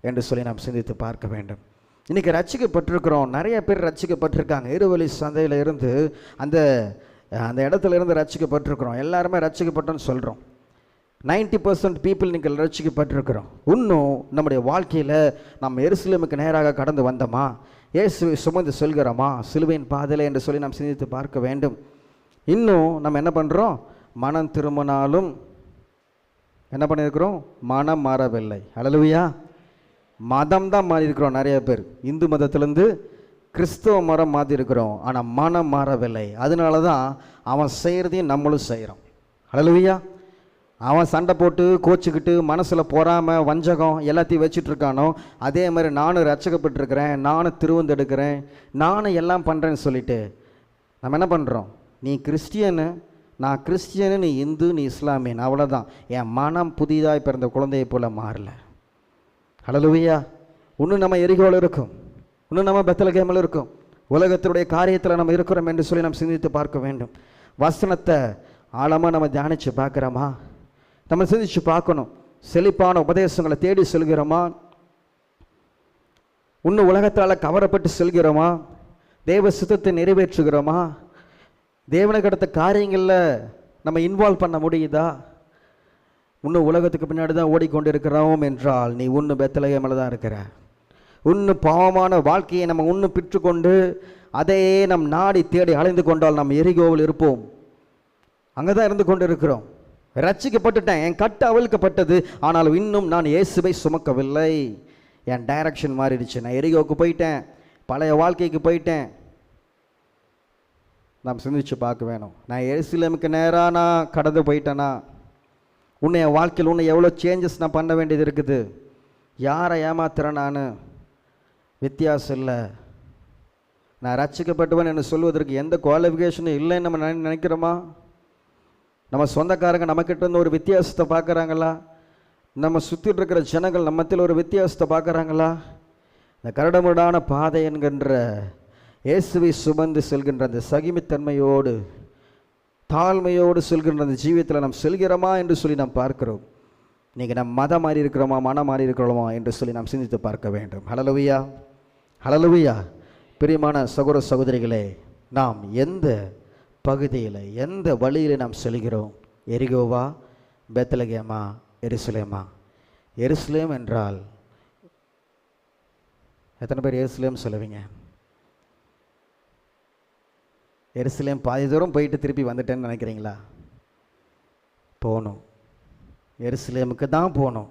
என்று சொல்லி நாம் சிந்தித்து பார்க்க வேண்டும். இன்றைக்கி ரட்சிக்கப்பட்டிருக்கிறோம். நிறைய பேர் ரட்சிக்கப்பட்டிருக்காங்க. இருவழி சந்தையில் இருந்து அந்த அந்த இடத்துல இருந்து ரட்சிக்கப்பட்டிருக்கிறோம். எல்லாருமே ரட்சிக்கப்பட்டோன்னு சொல்கிறோம். 90% பீப்புள் நீங்கள் ரட்சிக்கப்பட்டிருக்கிறோம். இன்னும் நம்முடைய வாழ்க்கையில் நம்ம எருசலேமுக்கு நேராக கடந்து வந்தோமா? இயேசுவை சுமந்து செல்கிறோமா சிலுவையின் பாதையில் என்று சொல்லி நாம் சிந்தித்து பார்க்க வேண்டும். இன்னும் நம்ம என்ன பண்ணுறோம்? மனம் திரும்பினாலும் என்ன பண்ணியிருக்கிறோம்? மனம் மாறவில்லை. ஹல்லேலூயா. மதம் தான் மாறி இருக்கிறோம். நிறைய பேர் இந்து மதத்திலேருந்து கிறிஸ்தவ மதம் மாறி இருக்கிறோம். ஆனால் மனம் மாறவில்லை. அதனால தான் அவன் செய்கிறதையும் நம்மளும் செய்கிறோம். ஹல்லேலூயா. அவன் சண்டை போட்டு கோச்சிக்கிட்டு மனசில் பொறாமல் வஞ்சகம் எல்லாத்தையும் வச்சுட்டு இருக்கானோ, அதே மாதிரி நானும் ரட்சிக்கப்பட்டிருக்கிறேன், நானும் திருவந்தெடுக்கிறேன், நானும் எல்லாம் பண்ணுறேன்னு சொல்லிட்டு நம்ம என்ன பண்ணுறோம்? நீ கிறிஸ்டியனு, நான் கிறிஸ்டியனு, நீ இந்து, நீ இஸ்லாமியன், அவ்வளோதான். என் மனம் புதிதாக பிறந்த குழந்தையை போல் மாறல. ஹல்லேலூயா. இன்னும் நம்ம எரிகோவில் இருக்கும், இன்னும் நம்ம பெத்லகேமில் இருக்கும். உலகத்தினுடைய காரியத்தில் நம்ம இருக்கிறோம் என்று சொல்லி நாம் சிந்தித்து பார்க்க வேண்டும். வசனத்தை ஆழமாக நம்ம தியானித்து பார்க்குறோமா? நம்ம சிந்திச்சு பார்க்கணும். செழிப்பான உபதேசங்களை தேடி செல்கிறோமா? இன்னும் உலகத்தால் கவரப்பட்டு செல்கிறோமா? தேவ சித்தத்தை நிறைவேற்றுகிறோமா? தேவனுக்கு அடுத்த காரியங்களில் நம்ம இன்வால்வ் பண்ண முடியுதா? இன்னும் உலகத்துக்கு பின்னாடி தான் ஓடிக்கொண்டு இருக்கிறோம் என்றால் நீ இன்னும் பெத்லகேமில் தான் இருக்கிற. இன்னும் பாவமான வாழ்க்கையை நம்ம இன்னும் பெற்றுக்கொண்டு அதையே நம் நாடி தேடி அலைந்து கொண்டால் நம்ம எரிகோவில் இருப்போம். அங்கே தான் இருந்து கொண்டு இருக்கிறோம். ரட்சிக்கப்பட்டுட்டேன், என் கட்டு அவிழ்க்கப்பட்டது, ஆனால் இன்னும் நான் இயேசுவை சுமக்கவில்லை. என் டைரக்ஷன் மாறிடுச்சு. நான் எரிகோவுக்கு போயிட்டேன், பழைய வாழ்க்கைக்கு போயிட்டேன். நாம் சிந்திச்சு பார்க்க வேணும். நான் எருசலேமுக்கு நேராக நான் கடந்து போயிட்டேனா? உன்னை என் வாழ்க்கையில் இன்னும் எவ்வளோ சேஞ்சஸ் நான் பண்ண வேண்டியது இருக்குது. யாரை ஏமாத்துறேன்? நான் வித்தியாசம் இல்லை. நான் ரட்சிக்கப்பட்டுவேன் என்று சொல்வதற்கு எந்த குவாலிஃபிகேஷனும் இல்லைன்னு நம்ம நினைக்கிறோமா? நம்ம சொந்தக்காரங்க நம்மக்கிட்ட இருந்து ஒரு வித்தியாசத்தை பார்க்குறாங்களா? நம்ம சுற்றிட்டு இருக்கிற ஜனங்கள் நம்ம மத்தியில் ஒரு வித்தியாசத்தை பார்க்குறாங்களா? இந்த கரடுமுரடான பாதை என்கின்ற இயேசுவை சுமந்து செல்கின்ற அந்த சகிமைத்தன்மையோடு தாழ்மையோடு செல்கின்ற அந்த ஜீவியத்தில் நாம் செல்கிறோமா என்று சொல்லி நாம் பார்க்கிறோம். இன்றைக்கி நம்ம மதம் மாறி இருக்கிறோமா, மனம் மாறி இருக்கிறோமா என்று சொல்லி நாம் சிந்தித்து பார்க்க வேண்டும். ஹல்லேலூயா, ஹல்லேலூயா. பிரியமான சகோதர சகோதரிகளே, நாம் எந்த பகுதியில் எந்த வழியில் நாம் செல்கிறோம்? எரிகோவா, பெத்லகேமா, எருசலேமா? எருசலேம் என்றால் எத்தனை பேர் எருசலேம் சொல்லுவீங்க? எருசலேம் பாதி தூரம் போயிட்டு திருப்பி வந்துட்டேன்னு நினைக்கிறீங்களா? போகணும், எருசலேமுக்கு தான் போகணும்.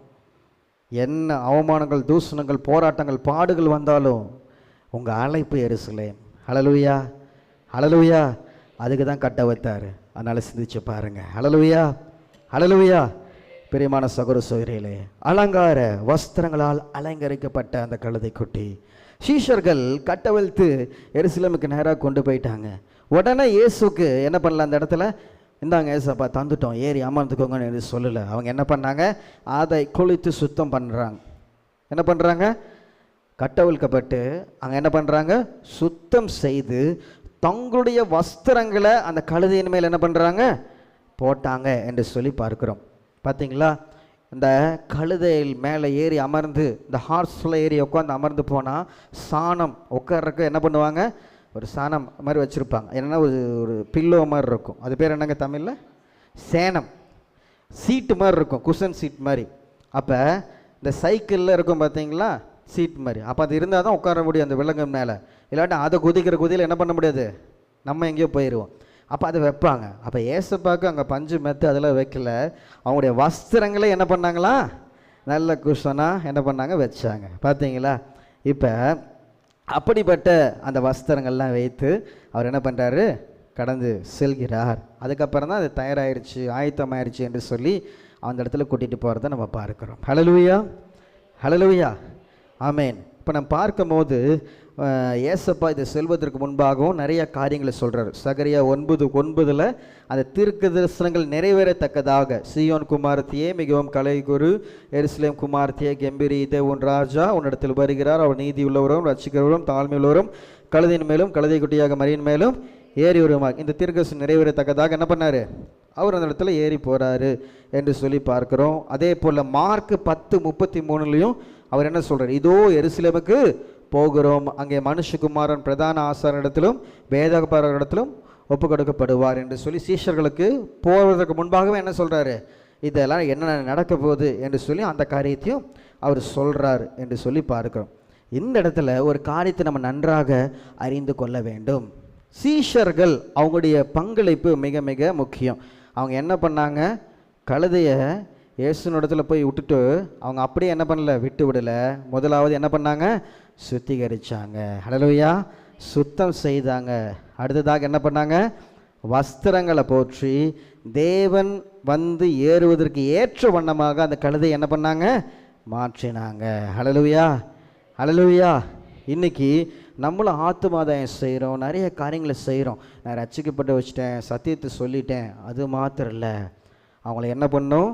என்ன அவமானங்கள், தூஷணங்கள், போராட்டங்கள், பாடுகள் வந்தாலும் உங்கள் அழைப்பு எருசலேம். ஹல்லேலூயா, ஹல்லேலூயா. அதுக்கு தான் கட்ட வைத்தார். அதனால் சிந்திச்சு பாருங்க. ஹல்லேலூயா, ஹல்லேலூயா. பிரியமான சகோதர சகோதரிகளே, அலங்கார வஸ்திரங்களால் அலங்கரிக்கப்பட்ட அந்த கழுதை குட்டி சீஷர்கள் கட்டவிழ்த்து எருசலேமுக்கு நேராக கொண்டு போயிட்டாங்க. உடனே இயேசுக்கு என்ன பண்ணல, அந்த இடத்துல இந்தாங்க ஏசப்பா தந்துட்டோம், ஏறி அமர்ந்துக்கோங்கன்னு எதுவும் சொல்லலை. அவங்க என்ன பண்ணாங்க, அதை குளித்து சுத்தம் பண்ணுறாங்க. என்ன பண்ணுறாங்க, கட்டவிழ்க்கப்பட்டு அங்கே என்ன பண்ணுறாங்க, சுத்தம் செய்து தங்களுடைய வஸ்திரங்களை அந்த கழுதையின் மேல் என்ன பண்ணுறாங்க, போட்டாங்க என்று சொல்லி பார்க்குறோம். பார்த்தீங்களா, இந்த கழுதையில் மேலே ஏறி அமர்ந்து, இந்த ஹார்ஸில் ஏறி உட்காந்து அமர்ந்து போனால் சாணம் உட்கார்றக்கு என்ன பண்ணுவாங்க, ஒரு சாணம் மாதிரி வச்சுருப்பாங்க. என்னென்னா ஒரு பில்லோ மாதிரி இருக்கும். அது பேர் என்னங்க தமிழில், சேனம். சீட்டு மாதிரி இருக்கும், குஷன் சீட் மாதிரி. அப்போ இந்த சைக்கிளில் இருக்கும் பார்த்தீங்களா, சீட் மாதிரி. அப்போ அது இருந்தால் தான் உட்கார முடியும் அந்த விலங்கு மேலே. இல்லாட்டி அதை குதிக்கிற குதியில் என்ன பண்ண முடியாது, நம்ம எங்கேயோ போயிடுவோம். அப்போ அதை வைப்பாங்க. அப்போ ஏசப்பாக்கு அங்கே பஞ்சு மெத்து அதெல்லாம் வைக்கல, அவங்களுடைய வஸ்திரங்களே என்ன பண்ணாங்களா, நல்ல குஷனாக என்ன பண்ணாங்க, வச்சாங்க. பார்த்தீங்களா. இப்போ அப்படிப்பட்ட அந்த வஸ்திரங்கள்லாம் வைத்து அவர் என்ன பண்ணுறாரு, கடந்து செல்கிறார். அதுக்கப்புறம் தான் அது தயாராகிருச்சு, ஆயத்தமாயிருச்சு என்று சொல்லி அந்த இடத்துல கூட்டிகிட்டு போகிறத நம்ம பார்க்குறோம். ஹல்லேலூயா, ஹல்லேலூயா, ஆமேன். இப்போ நம்ம பார்க்கும்போது ஏசப்பா இதை செல்வதற்கு முன்பாகவும் நிறைய காரியங்களை சொல்கிறார். சகரியா 9:9 அந்த தீர்க்க தரிசனங்கள் நிறைவேறத்தக்கதாக, சீயோன் குமாரத்தியே மிகவும் கலைகுரு, எருசலேம் குமாரத்தியே கெம்பீரித்தே, உன் ராஜா உன்னிடத்தில் வருகிறார், அவர் நீதி உள்ளவரும் ரட்சிக்கிறவரும் தாழ்மை உள்ளவரும் கழுதையின் மேலும் கழுதை குட்டியாக மரியின் மேலும் ஏறி வருவார். இந்த தீர்க்க தரிசனம் நிறைவேறத்தக்கதாக என்ன பண்ணார், அவர் அந்த இடத்துல ஏறி போகிறாரு என்று சொல்லி பார்க்குறோம். அதே போல் மார்க் 10:33 அவர் என்ன சொல்கிறார், இதோ எருசலேமுக்கு போகிறோம், அங்கே மனுஷகுமாரன் பிரதான ஆசாரியரிடத்திலும் வேதபாரரிடத்திலும் ஒப்பு கொடுக்கப்படுவார் என்று சொல்லி சீஷர்களுக்கு போவதற்கு முன்பாகவே என்ன சொல்கிறாரு, இதெல்லாம் என்ன நடக்க போகுது என்று சொல்லி அந்த காரியத்தையும் அவர் சொல்கிறார் என்று சொல்லி பார்க்கிறோம். இந்த இடத்துல ஒரு காரியத்தை நம்ம நன்றாக அறிந்து கொள்ள வேண்டும். சீஷர்கள் அவங்களுடைய பங்களிப்பு மிக மிக முக்கியம். அவங்க என்ன பண்ணாங்க, கழுதையை இயேசுனிடத்தில் போய் விட்டுட்டு அவங்க அப்படியே என்ன பண்ணல, விட்டு விடலை. முதலாவது என்ன பண்ணாங்க, சுத்திகரித்தாங்க. ஹல்லேலூயா, சுத்தம் செய்தாங்க. அடுத்ததாக என்ன பண்ணாங்க, வஸ்திரங்களை போற்றி தேவன் வந்து ஏறுவதற்கு ஏற்ற வண்ணமாக அந்த கழுதை என்ன பண்ணாங்க, மாற்றினாங்க. ஹல்லேலூயா, ஹல்லேலூயா. இன்றைக்கி நம்மளும் ஆத்துமாதாயம் செய்கிறோம், நிறைய காரியங்களை செய்கிறோம். நான் ரட்சிக்கப்பட்டு வச்சுட்டேன், சத்தியத்தை சொல்லிட்டேன், அது மாத்திரம் இல்லை, அவங்கள என்ன பண்ணோம்,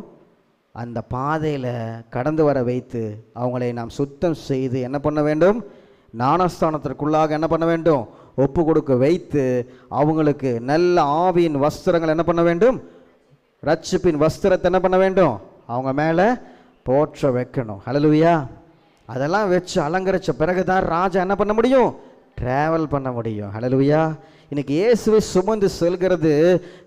அந்த பாதையில் கடந்து வர வைத்து அவங்களை நாம் சுத்தம் செய்து என்ன பண்ண வேண்டும், ஞானஸ்தானத்திற்குள்ளாக என்ன பண்ண வேண்டும், ஒப்பு கொடுக்க வைத்து அவங்களுக்கு நல்ல ஆவியின் வஸ்திரங்கள் என்ன பண்ண வேண்டும், ரட்சிப்பின் வஸ்திரத்தை என்ன பண்ண வேண்டும், அவங்க மேலே போற்ற வைக்கணும். ஹல்லேலூயா. அதெல்லாம் வச்சு அலங்கரித்த பிறகு தான் ராஜா என்ன பண்ண முடியும், ட்ராவல் பண்ண முடியும். ஹல்லேலூயா. இன்னைக்கு இயேசுவை சுமந்து செல்கிறது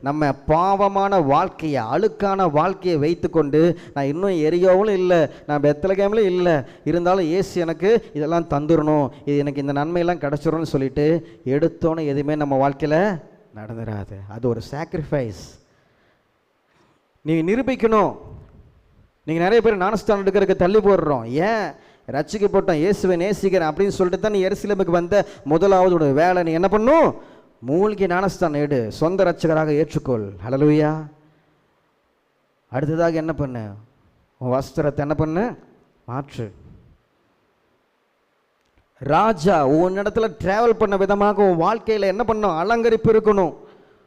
நம்ம பாவமான வாழ்க்கையை, அழுக்கான வாழ்க்கையை வைத்து கொண்டு, நான் இன்னும் எரியோவும் இல்லை, நான் பெத்லகேமில் இல்லை, இருந்தாலும் இயேசு எனக்கு இதெல்லாம் தந்துடணும், இது எனக்கு இந்த நன்மையெல்லாம் கிடச்சிரும்னு சொல்லிட்டு எடுத்தோன்னு எதுவுமே நம்ம வாழ்க்கையில் நடந்துடாது. அது ஒரு சாக்ரிஃபைஸ். நீங்கள் நிரூபிக்கணும். நீங்கள் நிறைய பேர் ஞானஸ்தானம் எடுக்கிறதுக்கு தள்ளி போடுறோம். ஏன், ரட்சிக்கப்பட்டோம், இயேசுவை நேசிக்கிறேன் அப்படின்னு சொல்லிட்டு தான் நீ எருசலேமுக்கு வந்த முதலாவது வேலை நீ என்ன பண்ணும், மூழ்கி ஞானஸ்தானம் எடு, சொந்த ரட்சகராக ஏற்றுக்கொள். ஹல்லேலூயா. அடுத்ததாக என்ன பண்ணு, உன் வஸ்திரத்தை என்ன பண்ணு, மாற்று. ராஜா உன்னிடத்துல டிராவல் பண்ண விதமாக உன் வாழ்க்கையில் என்ன பண்ணும், அலங்கரிப்பு இருக்கணும்.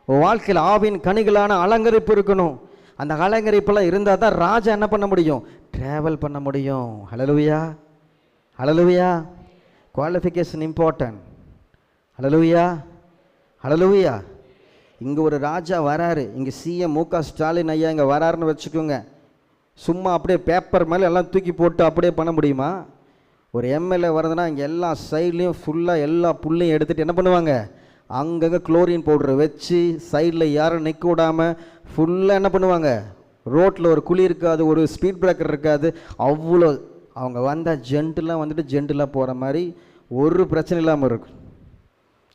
உன் வாழ்க்கையில் ஆவின் கனிகளான அலங்கரிப்பு இருக்கணும். அந்த அலங்கரிப்பெல்லாம் இருந்தால் தான் ராஜா என்ன பண்ண முடியும், டிராவல் பண்ண முடியும். Hallelujah, hallelujah. Qualification important. Hallelujah, hallelujah. இங்கே ஒரு ராஜா வராரு, இங்கே சிஎம் மு.க. ஸ்டாலின் ஐயா இங்கே வராருன்னு வச்சுக்கோங்க. சும்மா அப்படியே பேப்பர் மேலே எல்லாம் தூக்கி போட்டு அப்படியே பண்ண முடியுமா? ஒரு எம்எல்ஏ வருதுன்னா இங்கே எல்லா சைட்லேயும் ஃபுல்லாக எல்லா புள்ளையும் எடுத்துகிட்டு என்ன பண்ணுவாங்க, அங்கங்கே குளோரின் பவுடரை வச்சு சைடில் யாரும் நிற்க விடாமல் ஃபுல்லாக என்ன பண்ணுவாங்க, ரோட்டில் ஒரு குழி இருக்காது, ஒரு ஸ்பீட் பிரேக்கர் இருக்காது, அவ்வளோ அவங்க வந்தால் ஜென்டிலாக வந்துட்டு ஜென்டிலாக போகிற மாதிரி ஒரு பிரச்சனை இல்லாமல் இருக்கும்.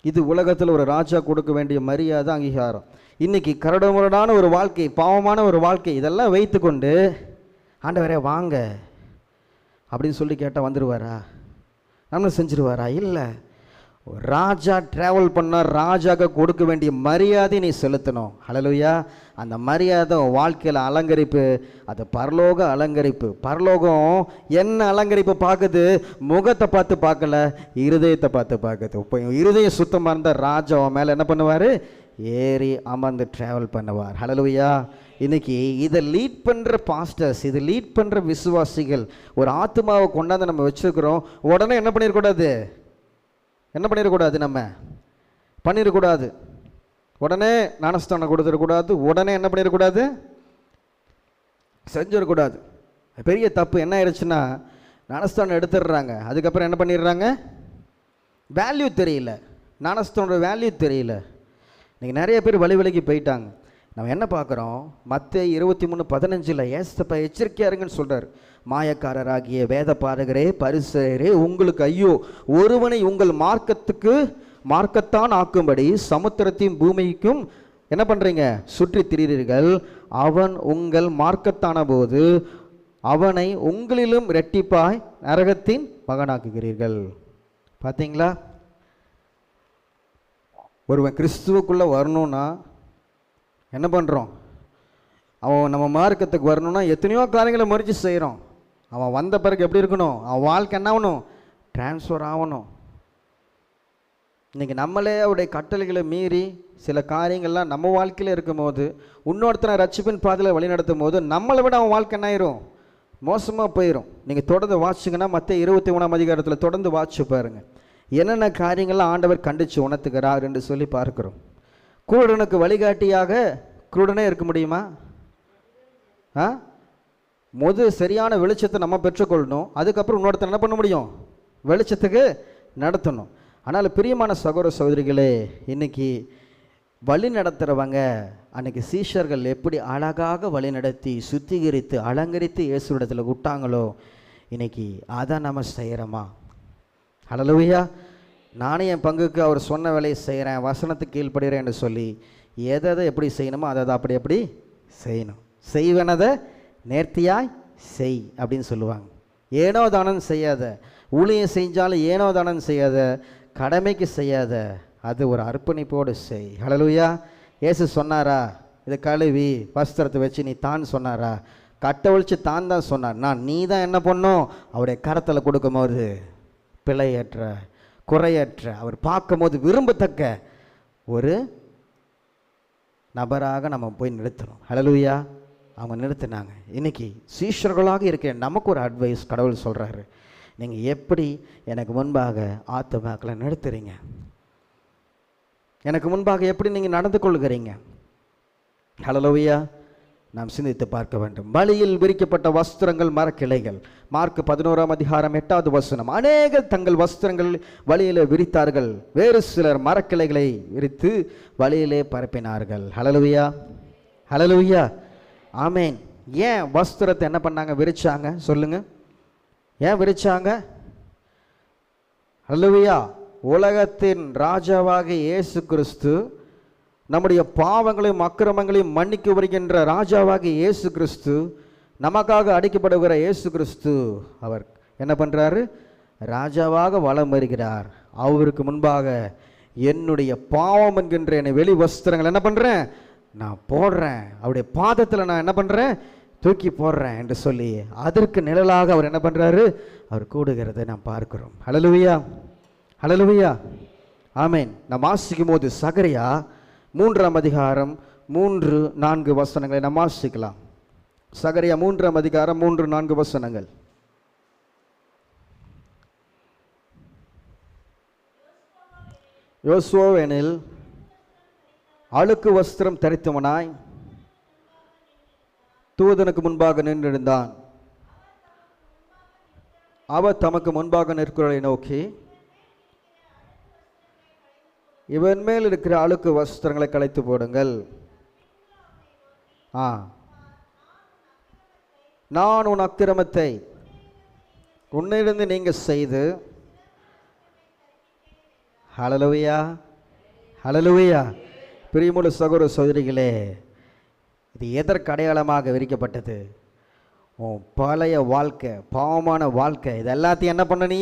இது உலகத்தில் ஒரு ராஜா கொடுக்க வேண்டிய மரியாதை, அங்கீகாரம். இன்றைக்கி கரடுமுரடான ஒரு வாழ்க்கை, பாவமான ஒரு வாழ்க்கை, இதெல்லாம் வைத்து கொண்டு ஆண்டவரே வாங்க, அப்படின்னு சொல்லி கேட்டால் வந்துடுவாரா? நம்மளும் செஞ்சிருவாரா? இல்லை. ராஜா ட்ராவல் பண்ணால் ராஜாவுக்கு கொடுக்க வேண்டிய மரியாதை நீ செலுத்தணும். ஹல்லேலூயா. அந்த மரியாதை வாழ்க்கையில் அலங்கரிப்பு, அது பரலோக அலங்கரிப்பு. பரலோகம் என்ன அலங்கரிப்பு பார்க்குது? முகத்தை பார்த்து பார்க்கல, இருதயத்தை பார்த்து பார்க்குது. இப்போ இருதயம் சுத்தமாக இருந்தால் ராஜா அவன் மேலே என்ன பண்ணுவார்? ஏறி அமர்ந்து ட்ராவல் பண்ணுவார். ஹல்லேலூயா. இன்னைக்கு இதை லீட் பண்ணுற பாஸ்டர்ஸ், இதை லீட் பண்ணுற விசுவாசிகள் ஒரு ஆத்மாவை கொண்டாந்து நம்ம வச்சுருக்கிறோம். உடனே என்ன பண்ணிடக்கூடாது? என்ன பண்ணிடக்கூடாது? நம்ம பண்ணிடக்கூடாது. உடனே ஞானஸ்தானம் கொடுத்துடக்கூடாது. உடனே என்ன பண்ணிடக்கூடாது? செஞ்சிடக்கூடாது. பெரிய தப்பு என்ன ஆயிடுச்சுன்னா, ஞானஸ்தானம் எடுத்துடுறாங்க, அதுக்கப்புறம் என்ன பண்ணிடுறாங்க? வேல்யூ தெரியல, ஞானஸ்தானோட வேல்யூ தெரியல. இன்றைக்கி நிறைய பேர் வழிவிலகி போயிட்டாங்க. நம்ம என்ன பார்க்குறோம்? மத்தேயு 23:15 ஏசப்பா எச்சரிக்கையா இருங்கன்னு சொல்கிறார். மாயக்காரராகிய வேத பாரகரே, பரிசேயரே, உங்களுக்கு ஐயோ, ஒருவனை உங்கள் மார்க்கத்தான் ஆக்கும்படி சமுத்திரத்தையும் பூமிக்கும் என்ன பண்ணுறீங்க? சுற்றி திரிகிறீர்கள். அவன் உங்கள் மார்க்கத்தான போது அவனை உங்களிலும் இரட்டிப்பாய் நரகத்தின் மகனாக்குகிறீர்கள். பார்த்தீங்களா? ஒருவன் கிறிஸ்துவுக்குள்ளே வரணும்னா என்ன பண்ணுறோம்? அவன் நம்ம மார்க்கத்துக்கு வரணும்னா எத்தனையோ காரியங்களை முயற்சி செய்கிறோம். அவன் வந்த பிறகு எப்படி இருக்கணும்? அவன் வாழ்க்கை என்ன ஆகணும்? டிரான்ஸ்ஃபர் ஆகணும். இன்றைக்கி நம்மளே அவருடைய கட்டளைகளை மீறி சில காரியங்கள்லாம் நம்ம வாழ்க்கையில் இருக்கும் போது, இன்னொருத்தனை ரட்சிப்பின் பாதையில் வழி நடத்தும் போது நம்மளை விட அவன் வாழ்க்கை என்ன ஆயிரும்? மோசமாக போயிடும். நீங்கள் தொடர்ந்து வாட்சிங்கன்னா மத்தேயு 21 தொடர்ந்து வாட்சி பாருங்கள். என்னென்ன காரியங்கள்லாம் ஆண்டவர் கண்டித்து உணர்த்துகிறார் என்று சொல்லி பார்க்குறோம். குருடனுக்கு வழிகாட்டியாக குருடனே இருக்க முடியுமா? சரியான வெளிச்சத்தை நம்ம பெற்றுக்கொள்ளணும். அதுக்கப்புறம் இன்னொருத்தர் என்ன பண்ண முடியும்? வெளிச்சத்துக்கு நடத்தணும். ஆனால் பிரியமான சகோதர சகோதரிகளே, இன்னைக்கு வழி நடத்துகிறவங்க அன்னைக்கு சீஷர்கள் எப்படி அழகாக வழி நடத்தி சுத்திகரித்து அலங்கரித்து இயேசுவிடத்தில் விட்டாங்களோ, இன்னைக்கு அதை நம்ம செய்கிறோமா? ஹல்லேலூயா. நானே என் பங்குக்கு அவர் சொன்ன வேலையை செய்கிறேன், வசனத்துக்கு கீழ்ப்படுகிறேன் என்று சொல்லி எதை எப்படி செய்யணுமோ அதை அப்படி எப்படி செய்யணும். செய்வனதை நேர்த்தியாய் செய் அப்படின்னு சொல்லுவாங்க. ஏனோ தானம் செய்யாத, ஊழியம் செஞ்சாலும் ஏனோ தானம் செய்யாத, கடமைக்கு செய்யாத, அது ஒரு அர்ப்பணிப்போடு செய். ஹல்லேலூயா. இயேசு சொன்னாரா இதை கழுவி வஸ்திரத்தை வச்சு நீ தான் சொன்னாரா? கட்ட ஒழிச்சு தான் சொன்னார். நீ தான் என்ன பண்ணும்? அவருடைய கரத்தில் கொடுக்கும்போது பிழையற்ற குறையற்ற, அவர் பார்க்கும்போது விரும்பத்தக்க ஒரு நபராக நம்ம போய் நிறுத்தணும். ஹல்லேலூயா. அவங்க நிறுத்தினாங்க. இன்னைக்கு சீஷர்களாக இருக்க நமக்கு ஒரு அட்வைஸ் கடவுள் சொல்கிறாரு. நீங்கள் எப்படி எனக்கு முன்பாக ஆத்துமாக்களை நிறுத்துறீங்க? எனக்கு முன்பாக எப்படி நீங்கள் நடந்து கொள்கிறீங்க? ஹல்லேலூயா. நாம் சிந்தித்து பார்க்க வேண்டும். வழியில் விரிக்கப்பட்ட வஸ்திரங்கள் மரக்கிளைகள். மார்க் 11:8 அநேகர் தங்கள் வஸ்திரங்கள் வழியிலே விரித்தார்கள், வேறு சிலர் மரக்கிளைகளை விரித்து வழியிலே பரப்பினார்கள். ஹல்லேலூயா. ஹல்லேலூயா. ஆமேன். ஏன் வஸ்திரத்தை என்ன பண்ணாங்க? விரிச்சாங்க. சொல்லுங்க, ஏன் விரிச்சாங்க? ஹல்லேலூயா. உலகத்தின் ராஜாவாகிய இயேசு கிறிஸ்து, நம்முடைய பாவங்களையும் அக்கிரமங்களையும் மன்னிக்க வருகின்ற ராஜாவாகிய இயேசு கிறிஸ்து, நமக்காக அடிக்கப்படுகிற இயேசு கிறிஸ்து, அவர் என்ன பண்ணுறாரு? ராஜாவாக வலம் வருகிறார். அவருக்கு முன்பாக என்னுடைய பாவம் என்கின்ற என்னை வெளி வஸ்திரங்கள் என்ன பண்ணுறேன்? நான் போடுறேன். அவருடைய பாதத்தில் நான் என்ன பண்ணுறேன்? தூக்கி போடுறேன் என்று சொல்லி அதற்கு நிழலாக அவர் என்ன பண்ணுறாரு? அவர் கூடுகிறதை நாம் பார்க்கிறோம். ஹல்லேலூயா. ஹல்லேலூயா. ஆமேன். நாம் வாசிக்கும் போது சகரியா 3:3-4 நாம் வாசிக்கலாம். சகரியா 3:3-4 யோசுவாவெனில் அழுக்கு வஸ்திரம் தரித்தவனாய் தூதனுக்கு முன்பாக நின்றிருந்தான். அவர் தமக்கு முன்பாக நிற்கிறவரை நோக்கி, இவன் மேல் இருக்கிற அழுக்கு வஸ்திரங்களை களைத்து போடுங்கள், நான் உன் அக்கிரமத்தை உன்னிலிருந்து நீங்க செய்து. ஹல்லேலூயா. ஹல்லேலூயா. பிரியமுள்ள சகோதர சகோதரிகளே, இது எதற்கு அடையாளமாக விரிக்கப்பட்டது? உன் பழைய வாழ்க்கை, பாவமான வாழ்க்கை, இது எல்லாத்தையும் என்ன பண்ண நீ?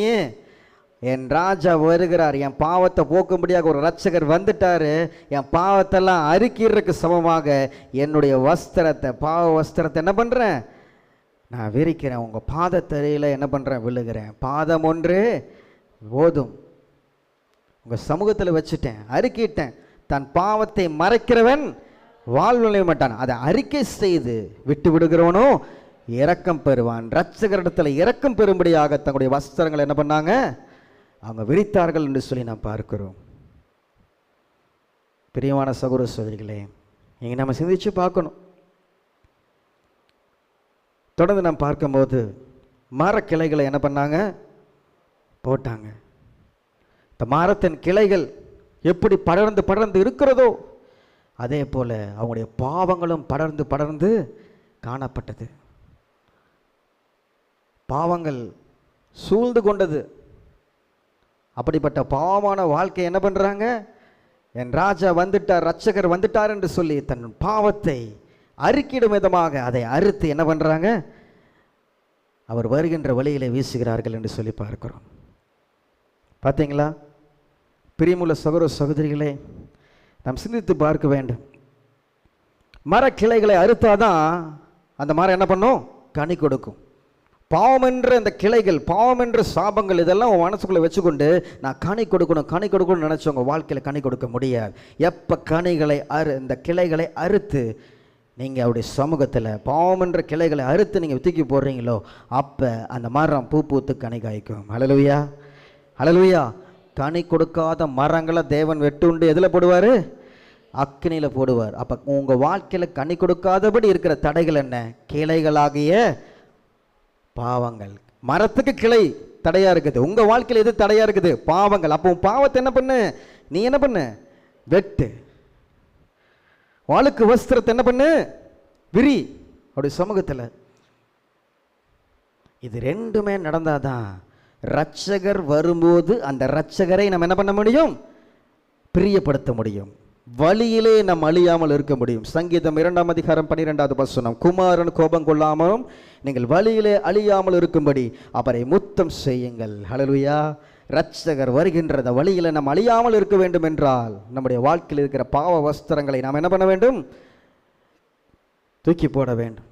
என் ராஜா வருகிறார், என் பாவத்தை போக்கும்படியாக ஒரு ரட்சகர் வந்துட்டாரு, என் பாவத்தெல்லாம் அறுக்கிறதுக்கு சமமாக என்னுடைய வஸ்திரத்தை, பாவ வஸ்திரத்தை என்ன பண்ணுறேன்? நான் விரிக்கிறேன், உங்கள் பாதத்தரையில் என்ன பண்ணுறேன்? விழுகிறேன். பாதம் ஒன்று போதும், உங்கள் சமூகத்தில் வச்சுட்டேன், அறிக்கிட்டேன். தன் பாவத்தை மறைக்கிறவன் வாழ்வு நுழைய மாட்டான். அதை அறிக்கை செய்து விட்டு விடுகிறவனோ இரக்கம் பெறுவான். இரட்சகரிடத்தில் இரக்கம் பெறும்படியாக தங்களுடைய வஸ்திரங்களை என்ன பண்ணாங்க? அவங்க விரித்தார்கள் என்று சொல்லி நாம் பார்க்கிறோம். பிரியமான சகோதர சகோதரிகளே, இங்கே நம்ம சிந்திச்சு பார்க்கணும். தொடர்ந்து நாம் பார்க்கும்போது மரக்கிளைகளை என்ன பண்ணாங்க? போட்டாங்க. இந்த மரத்தின் கிளைகள் எப்படி படர்ந்து படர்ந்து இருக்கிறதோ அதே போல அவங்களுடைய பாவங்களும் படர்ந்து படர்ந்து காணப்பட்டது. பாவங்கள் சூழ்ந்து கொண்டது. அப்படிப்பட்ட பாவமான வாழ்க்கை என்ன பண்ணுறாங்க? என் ராஜா வந்துட்டார், ரட்சகர் வந்துட்டார் என்று சொல்லி தன் பாவத்தை அறுக்கிடும் விதமாக அதை அறுத்து என்ன பண்ணுறாங்க? அவர் வருகின்ற வழியிலே வீசுகிறார்கள் என்று சொல்லி பார்க்கிறோம். பார்த்தீங்களா? பிரியமுள்ள சகோதர சகோதரிகளே, நாம் சிந்தித்து பார்க்க வேண்டும். மரக்கிளைகளை அறுத்தாதான் அந்த மரம் என்ன பண்ணும்? கனி கொடுக்கும். பாவம் என்ற அந்த கிளைகள், பாவம் என்ற சாபங்கள், இதெல்லாம் உன் மனசுக்குள்ளே வச்சுக்கொண்டு நான் கனி கொடுக்கணும்னு நினச்சவங்க வாழ்க்கையில் கனி கொடுக்க முடியாது. எப்போ கனிகளை இந்த கிளைகளை அறுத்து நீங்கள் அவருடைய சமூகத்தில் பாவம் என்ற கிளைகளை அறுத்து நீங்கள் தூக்கி போடுறீங்களோ அப்போ அந்த மரம் பூ பூத்து கனி காய்க்கும். ஹல்லேலூயா, ஹல்லேலூயா. கனி கொடுக்காத மரங்களை தேவன் வெட்டுண்டு எதில் போடுவார்? அக்கினியில் போடுவார். அப்போ உங்கள் வாழ்க்கையில் கனி கொடுக்காதபடி இருக்கிற தடைகள் என்ன? கிளைகளாகிய பாவங்கள். மரத்துக்கு கிளை தடையாக இருக்குது, உங்கள் வாழ்க்கையில் எது தடையாக இருக்குது? பாவங்கள். அப்போ பாவத்தை என்ன பண்ணு? நீ என்ன பண்ணு? வெட்டு. வாளுக்கு வஸ்திரத்தை என்ன பண்ணு? விரி அப்படி சமூகத்தில். இது ரெண்டுமே நடந்தாதான் இரட்சகர் வரும்போது அந்த இரட்சகரை நம்ம என்ன பண்ண முடியும்? பிரியப்படுத்த முடியும். வழியிலே நாம் அழியாமல் இருக்க முடியும். சங்கீதம் 2 அதிகாரம் 12வது வசனம், குமாரன் கோபம் கொள்ளாமலும் நீங்கள் வழியிலே அழியாமல் இருக்கும்படி அவரை முத்தம் செய்யுங்கள். ஹல்லேலூயா. இரட்சகர் வருகின்றத வழியில் நாம் அழியாமல் இருக்க வேண்டும் என்றால் நம்முடைய வாழ்க்கையில் இருக்கிற பாவ வஸ்திரங்களை நாம் என்ன பண்ண வேண்டும்? தூக்கி போட வேண்டும்.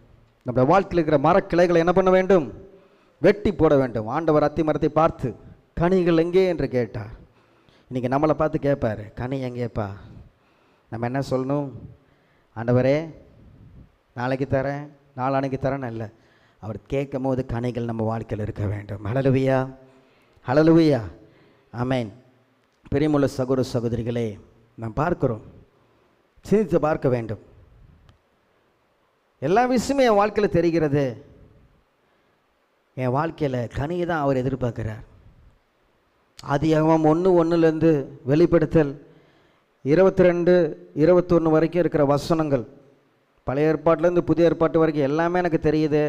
நம்முடைய வாழ்க்கையில் இருக்கிற மரக்கிளைகளை என்ன பண்ண வேண்டும்? வெட்டி போட வேண்டும். ஆண்டவர் அத்தி மரத்தை பார்த்து கனிகள் எங்கே என்று கேட்டார். இன்றைக்கி நம்மளை பார்த்து கேட்பார், கனி எங்கேப்பா? நம்ம என்ன சொல்லணும்? ஆண்டவரே நாளைக்கு தரேன், நாளானைக்கு தரேன்னு இல்லை. அவர் கேட்கும் போது கனிகள் நம்ம வாழ்க்கையில் இருக்க வேண்டும். ஹல்லேலூயா, ஹல்லேலூயா, ஆமென். பிரியமுள்ள சகோதர சகோதரிகளே, நாம் பார்க்கிறோம், சிந்தித்து பார்க்க வேண்டும். எல்லா விஷயமும் என் வாழ்க்கையில் தெரிகிறது. என் வாழ்க்கையில் கனியை தான் அவர் எதிர்பார்க்கிறார். ஆதியாகமம் 1:1 வெளிப்படுத்தல் 22-21 வரைக்கும் இருக்கிற வசனங்கள், பழைய ஏற்பாட்டிலேருந்து புதிய ஏற்பாட்டு வரைக்கும் எல்லாமே எனக்கு தெரியுது.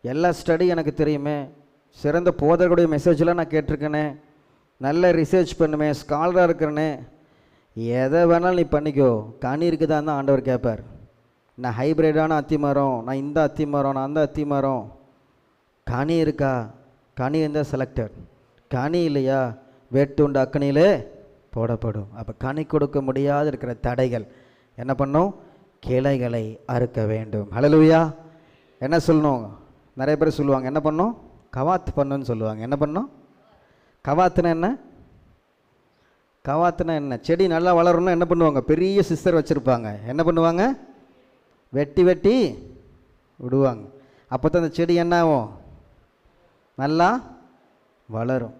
எல்லா ஸ்டடி எனக்கு தெரியுமே. சிறந்த போதர்களுடைய மெசேஜெலாம் நான் கேட்டிருக்கேனே. நல்ல ரிசர்ச் பண்ணுவேன், ஸ்காலராக இருக்கிறேனே. எதை வேணாலும் நீ பண்ணிக்கோ, கனி இருக்குதான் தான் ஆண்டவர் கேட்பார். நான் ஹைப்ரிடான அத்தி மரம், நான் இந்த அத்தி மரம், நான் அந்த அத்தி மரம். கனி இருக்கா? கனி இருந்தால் செலக்டட். கனி இல்லையா? வெட்டுண்டு அக்கனியிலே போடப்படும். அப்போ கனி கொடுக்க முடியாத இருக்கிற தடைகள் என்ன பண்ணும்? கிளைகளை அறுக்க வேண்டும். ஹல்லேலூயா. என்ன சொல்லணும்? நிறைய பேர் சொல்லுவாங்க, என்ன பண்ணும்? கவாத்து பண்ணுன்னு சொல்லுவாங்க. என்ன பண்ணும்? கவாத்துனா என்ன? கவாத்துனா என்ன? செடி நல்லா வளரணும்னா என்ன பண்ணுவாங்க? பெரிய சிஸ்டர் வச்சுருப்பாங்க. என்ன பண்ணுவாங்க? வெட்டி வெட்டி விடுவாங்க. அப்போ தான் அந்த செடி என்ன ஆகும்? நல்லா வளரும்.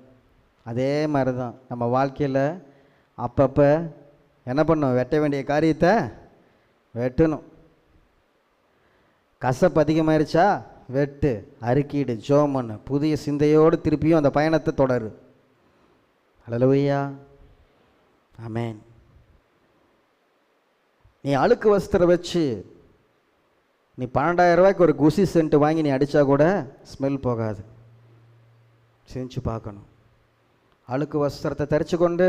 அதே மாதிரி தான் நம்ம வாழ்க்கையில் அப்பப்போ என்ன பண்ணணும்? வெட்ட வேண்டிய காரியத்தை வெட்டணும். கசப்பு அதிகமாயிருச்சா வெட்டு, அறுக்கீடு, ஜோமன்னு புதிய சிந்தையோடு திருப்பியும் அந்த பயணத்தை தொடரு. ஹல்லேலூயா, ஆமென். நீ அழுக்கு வஸ்திரம் வச்சு நீ 12,000 ரூபாய்க்கு ஒரு குசி சென்ட் வாங்கி நீ அடித்தா கூட ஸ்மெல் போகாது. செஞ்சு பார்க்கணும். அழுக்கு வஸ்திரத்தை தரிச்சு கொண்டு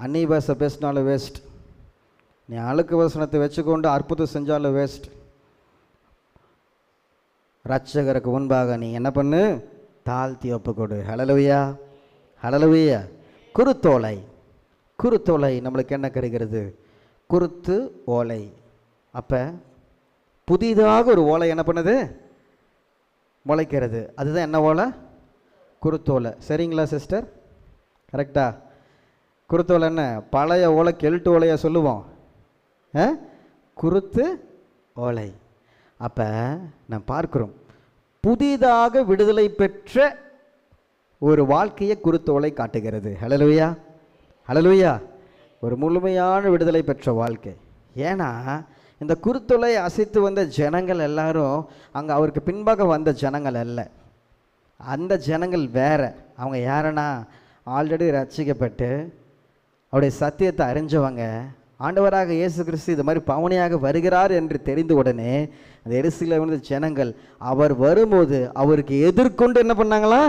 அன்னி பாஷை பேசினாலும் வேஸ்ட். நீ அழுக்கு வசனத்தை வச்சுக்கொண்டு அற்புதம் செஞ்சாலும் வேஸ்ட். இரட்சகருக்கு முன்பாக நீ என்ன பண்ணு? தாழ்த்தி ஒப்புக்கொடு. ஹல்லேலூயா, ஹல்லேலூயா. குருத்தோலை, குருத்தோலை நம்மளுக்கு என்ன கிடைக்கிறது? குருத்து ஓலை. அப்போ புதிதாக ஒரு ஓலை என்ன பண்ணுது? முளைக்கிறது. அதுதான் என்ன ஓலை? குருத்தோலை. சரிங்களா சிஸ்டர்? கரெக்டா? குருத்தோலை என்ன? பழைய ஓலை கெல்ட்டு ஓலையா சொல்லுவோம், குருத்து ஓலை. அப்போ நான் பார்க்கிறோம், புதிதாக விடுதலை பெற்ற ஒரு வாழ்க்கையை குருத்தோலை காட்டுகிறது. ஹல்லேலூயா, ஹல்லேலூயா. ஒரு முழுமையான விடுதலை பெற்ற வாழ்க்கை. ஏன்னா இந்த குருத்தோலை அசைத்து வந்த ஜனங்கள் எல்லாரும் அங்கே அவருக்கு பின்பாக வந்த ஜனங்கள் அல்ல. அந்த ஜனங்கள் வேற. அவங்க யாருன்னா ஆல்ரெடி ரட்சிக்கப்பட்டு அவருடைய சத்தியத்தை அறிஞ்சவங்க. ஆண்டவராக இயேசு கிறிஸ்து இது மாதிரி பவனியாக வருகிறார் என்று தெரிந்த உடனே அந்த எருசலேமில் வந்த ஜனங்கள் அவர் வரும்போது அவருக்கு எதிர்கொண்டு என்ன பண்ணாங்களா?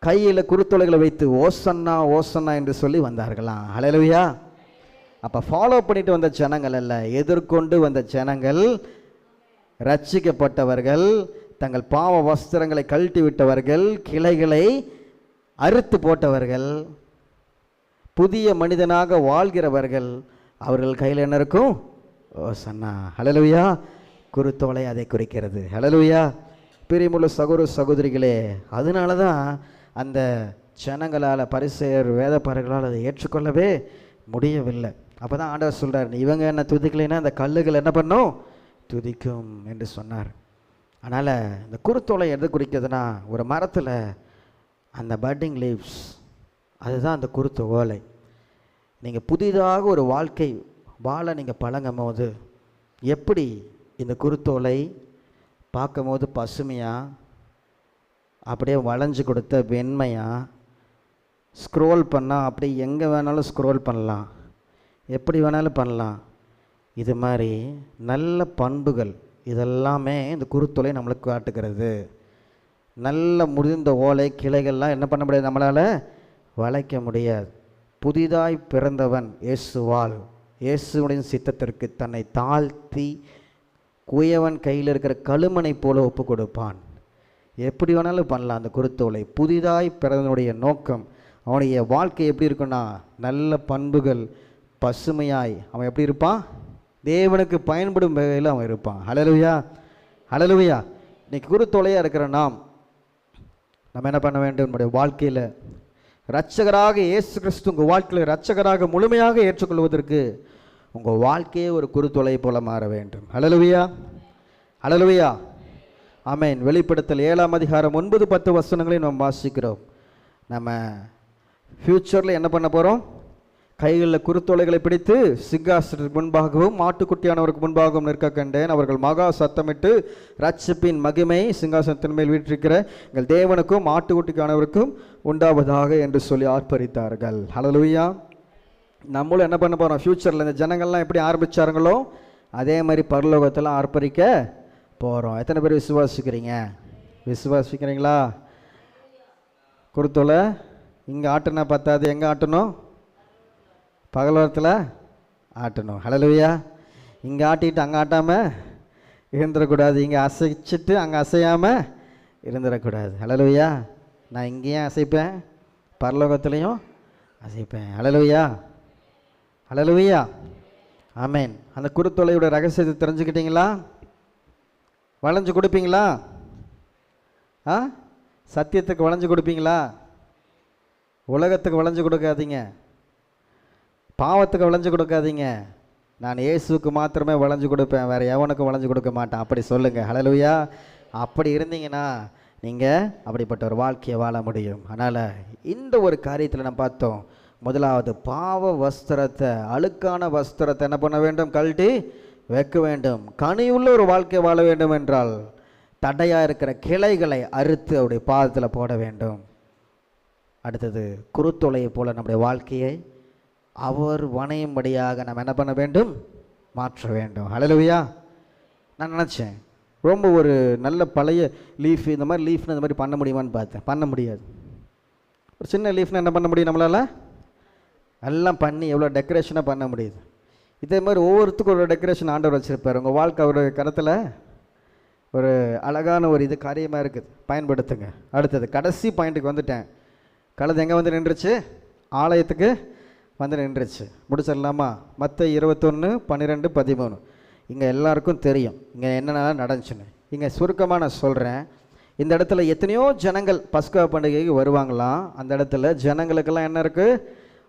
கையில் குருத்தோலைகளை வைத்து ஓசன்னா ஓசன்னா என்று சொல்லி வந்தார்களாம். ஹல்லேலூயா. அப்போ ஃபாலோ பண்ணிட்டு வந்த ஜனங்கள் அல்ல, எதிர்கொண்டு வந்த ஜனங்கள், ரட்சிக்கப்பட்டவர்கள், தங்கள் பாவ வஸ்திரங்களை கழட்டி விட்டவர்கள், கிளைகளை அறுத்து போட்டவர்கள், புதிய மனிதனாக வாழ்கிறவர்கள். அவர்கள் கையில் என்ன இருக்கும்? ஓசன்னா. ஹல்லேலூயா. குருத்தோலை அதை குறிக்கிறது. ஹல்லேலூயா. பிரியமுள்ள சகோதர சகோதரிகளே, அதனால தான் அந்த ஜனங்களால், பரிசேயர் வேதப்பாரர்களால் அதை ஏற்றுக்கொள்ளவே முடியவில்லை. அப்போ தான் ஆண்டவர் சொல்கிறார், இவங்க என்ன துதிக்கலைன்னா அந்த கல்லுகள் என்ன பண்ணும்? துதிக்கும் என்று சொன்னார். அதனால் இந்த குருத்தோலை எது குறிக்கிறதுனா, ஒரு மரத்தில் அந்த பட்டிங் லீவ்ஸ், அதுதான் அந்த குருத்து ஓலை. நீங்கள் புதிதாக ஒரு வாழ்க்கை வாழ நீங்கள் பழங்கும் போது எப்படி இந்த குருத்தோலை பார்க்கும் போது பசுமையாக அப்படியே வளைஞ்சு கொடுத்த வெண்மையாக, ஸ்க்ரோல் பண்ணால் அப்படியே எங்கே வேணாலும் ஸ்க்ரோல் பண்ணலாம், எப்படி வேணாலும் பண்ணலாம். இது மாதிரி நல்ல பண்புகள் இதெல்லாமே இந்த குருத்தோலை நம்மளுக்கு காட்டுகிறது. நல்ல முதிர்ந்த ஓலை கிளைகள்லாம் என்ன பண்ண முடியாது, நம்மளால் வளைக்க முடியாது. புதிதாய் பிறந்தவன் இயேசுவால், இயேசுடைய சித்தத்திற்கு தன்னை தாழ்த்தி குயவன் கையில் இருக்கிற களுமனை போல ஒப்பு கொடுப்பான். எப்படி வேணாலும் பண்ணலாம் அந்த குருத்தோலை. புதிதாய் பிறந்தனுடைய நோக்கம், அவனுடைய வாழ்க்கை எப்படி இருக்குன்னா, நல்ல பண்புகள், பசுமையாய் அவன் எப்படி இருப்பான்? தேவனுக்கு பயன்படும் வகையில் அவன் இருப்பான். ஹல்லேலூயா, ஹல்லேலூயா. இன்னைக்கு குருத்தோலையாக இருக்கிற நம்ம என்ன பண்ண வேண்டும்? நம்முடைய வாழ்க்கையில் இரட்சகராக இயேசு கிறிஸ்து உங்கள் வாழ்க்கையில் இரட்சகராக முழுமையாக ஏற்றுக்கொள்வதற்கு உங்கள் வாழ்க்கையே ஒரு குருத்தோலை போல மாற வேண்டும். ஹல்லேலூயா, ஹல்லேலூயா, ஆமென். வெளிப்படுத்தல் 7ஆம் அதிகாரம் 9-10 வசனங்களையும் நாம் வாசிக்கிறோம். நம்ம ஃப்யூச்சரில் என்ன பண்ண போகிறோம்? கைகளில் குருத்தோலைகளை பிடித்து சிங்காசனத்துக்கு முன்பாகவும் மாட்டுக்குட்டியானவருக்கு முன்பாகவும் நிற்க கண்டேன். அவர்கள் மகா சத்தமிட்டு, ரட்சிப்பின் மகிமை சிங்காசனத்தின் மேல் வீற்றிருக்கிற எங்கள் தேவனுக்கும் மாட்டுக்குட்டிக்கானவருக்கும் உண்டாவதாக என்று சொல்லி ஆர்ப்பரித்தார்கள். ஹல்லேலூயா. நம்மளும் என்ன பண்ண போகிறோம்? ஃப்யூச்சரில் இந்த ஜனங்கள்லாம் எப்படி ஆரம்பித்தாருங்களோ அதே மாதிரி பரலோகத்தில் ஆர்ப்பரிக்க போகிறோம். எத்தனை பேர் விசுவாசிக்கிறீங்க? விசுவாசிக்கிறீங்களா? குருத்தோலை இங்கே ஆட்டுனா பத்தாது, எங்கே ஆட்டணும்? பகலோரத்தில் ஆட்டணும். ஹல்லேலூயா. இங்கே ஆட்டிட்டு அங்கே ஆட்டாமல் இருந்துடக்கூடாது, இங்கே அசைச்சிட்டு அங்கே அசையாமல் இருந்துடக்கூடாது. ஹல்லேலூயா. நான் இங்கேயும் அசைப்பேன், பரலோகத்துலேயும் அசைப்பேன். ஹல்லேலூயா, ஹல்லேலூயா, ஆமென். அந்த குருத்தோலையோட ரகசியத்தை தெரிஞ்சுக்கிட்டீங்களா? வளைஞ்சு கொடுப்பீங்களா? சத்தியத்துக்கு வளைஞ்சு கொடுப்பீங்களா? உலகத்துக்கு வளைஞ்சு கொடுக்காதீங்க, பாவத்துக்கு வளைஞ்சு கொடுக்காதீங்க. நான் இயேசுக்கு மாத்திரமே வளைஞ்சு கொடுப்பேன், வேறு எவனுக்கும் வளைஞ்சு கொடுக்க மாட்டேன், அப்படி சொல்லுங்கள். ஹல்லேலூயா. அப்படி இருந்தீங்கன்னா நீங்கள் அப்படிப்பட்ட ஒரு வாழ்க்கையை வாழ முடியும். அதனால் இந்த ஒரு காரியத்தில் நம்ம பார்த்தோம். முதலாவது, பாவ வஸ்திரத்தை, அழுக்கான வஸ்திரத்தை என்ன பண்ண வேண்டும்? கழட்டி வைக்க வேண்டும். கனியுள்ள ஒரு வாழ்க்கை வாழ வேண்டும் என்றால் தடையாக இருக்கிற கிளைகளை அறுத்து அவருடைய பாதத்தில் போட வேண்டும். அடுத்தது, குருத்தோலையை போல நம்முடைய வாழ்க்கையை அவர் வணையும்படியாக நம்ம என்ன பண்ண வேண்டும்? மாற்ற வேண்டும். ஹல்லேலூயா. நான் நினச்சேன் ரொம்ப ஒரு நல்ல பழைய லீஃப், இந்த மாதிரி லீஃப்னு இந்த மாதிரி பண்ண முடியுமான்னு பார்த்தேன். பண்ண முடியாது. ஒரு சின்ன லீஃப்னு என்ன பண்ண முடியும்? நம்மளால் எல்லாம் பண்ணி எவ்வளோ டெக்கரேஷனாக பண்ண முடியுது. இதே மாதிரி ஒவ்வொருத்துக்கும் ஒரு டெக்கரேஷன் ஆண்டவர் வச்சுருப்பார். உங்கள் வாழ்க்கை அவருடைய கருத்தில் ஒரு அழகான ஒரு இது காரியமாக இருக்குது, பயன்படுத்துங்க. அடுத்தது கடைசி பாயிண்ட்டுக்கு வந்துட்டேன். கழுதை எங்கே வந்து நின்றுச்சு? ஆலயத்துக்கு வந்து நின்றுச்சு. முடிச்சிடலாமா? மத்தேயு 21:12-13. இங்கே எல்லாருக்கும் தெரியும் இங்கே என்னென்னலாம் நடந்துச்சுன்னு. இங்கே சுருக்கமாக நான் சொல்கிறேன். இந்த இடத்துல எத்தனையோ ஜனங்கள் பஸ்கா பண்டிகைக்கு வருவாங்களாம். அந்த இடத்துல ஜனங்களுக்கெல்லாம் என்ன இருக்குது?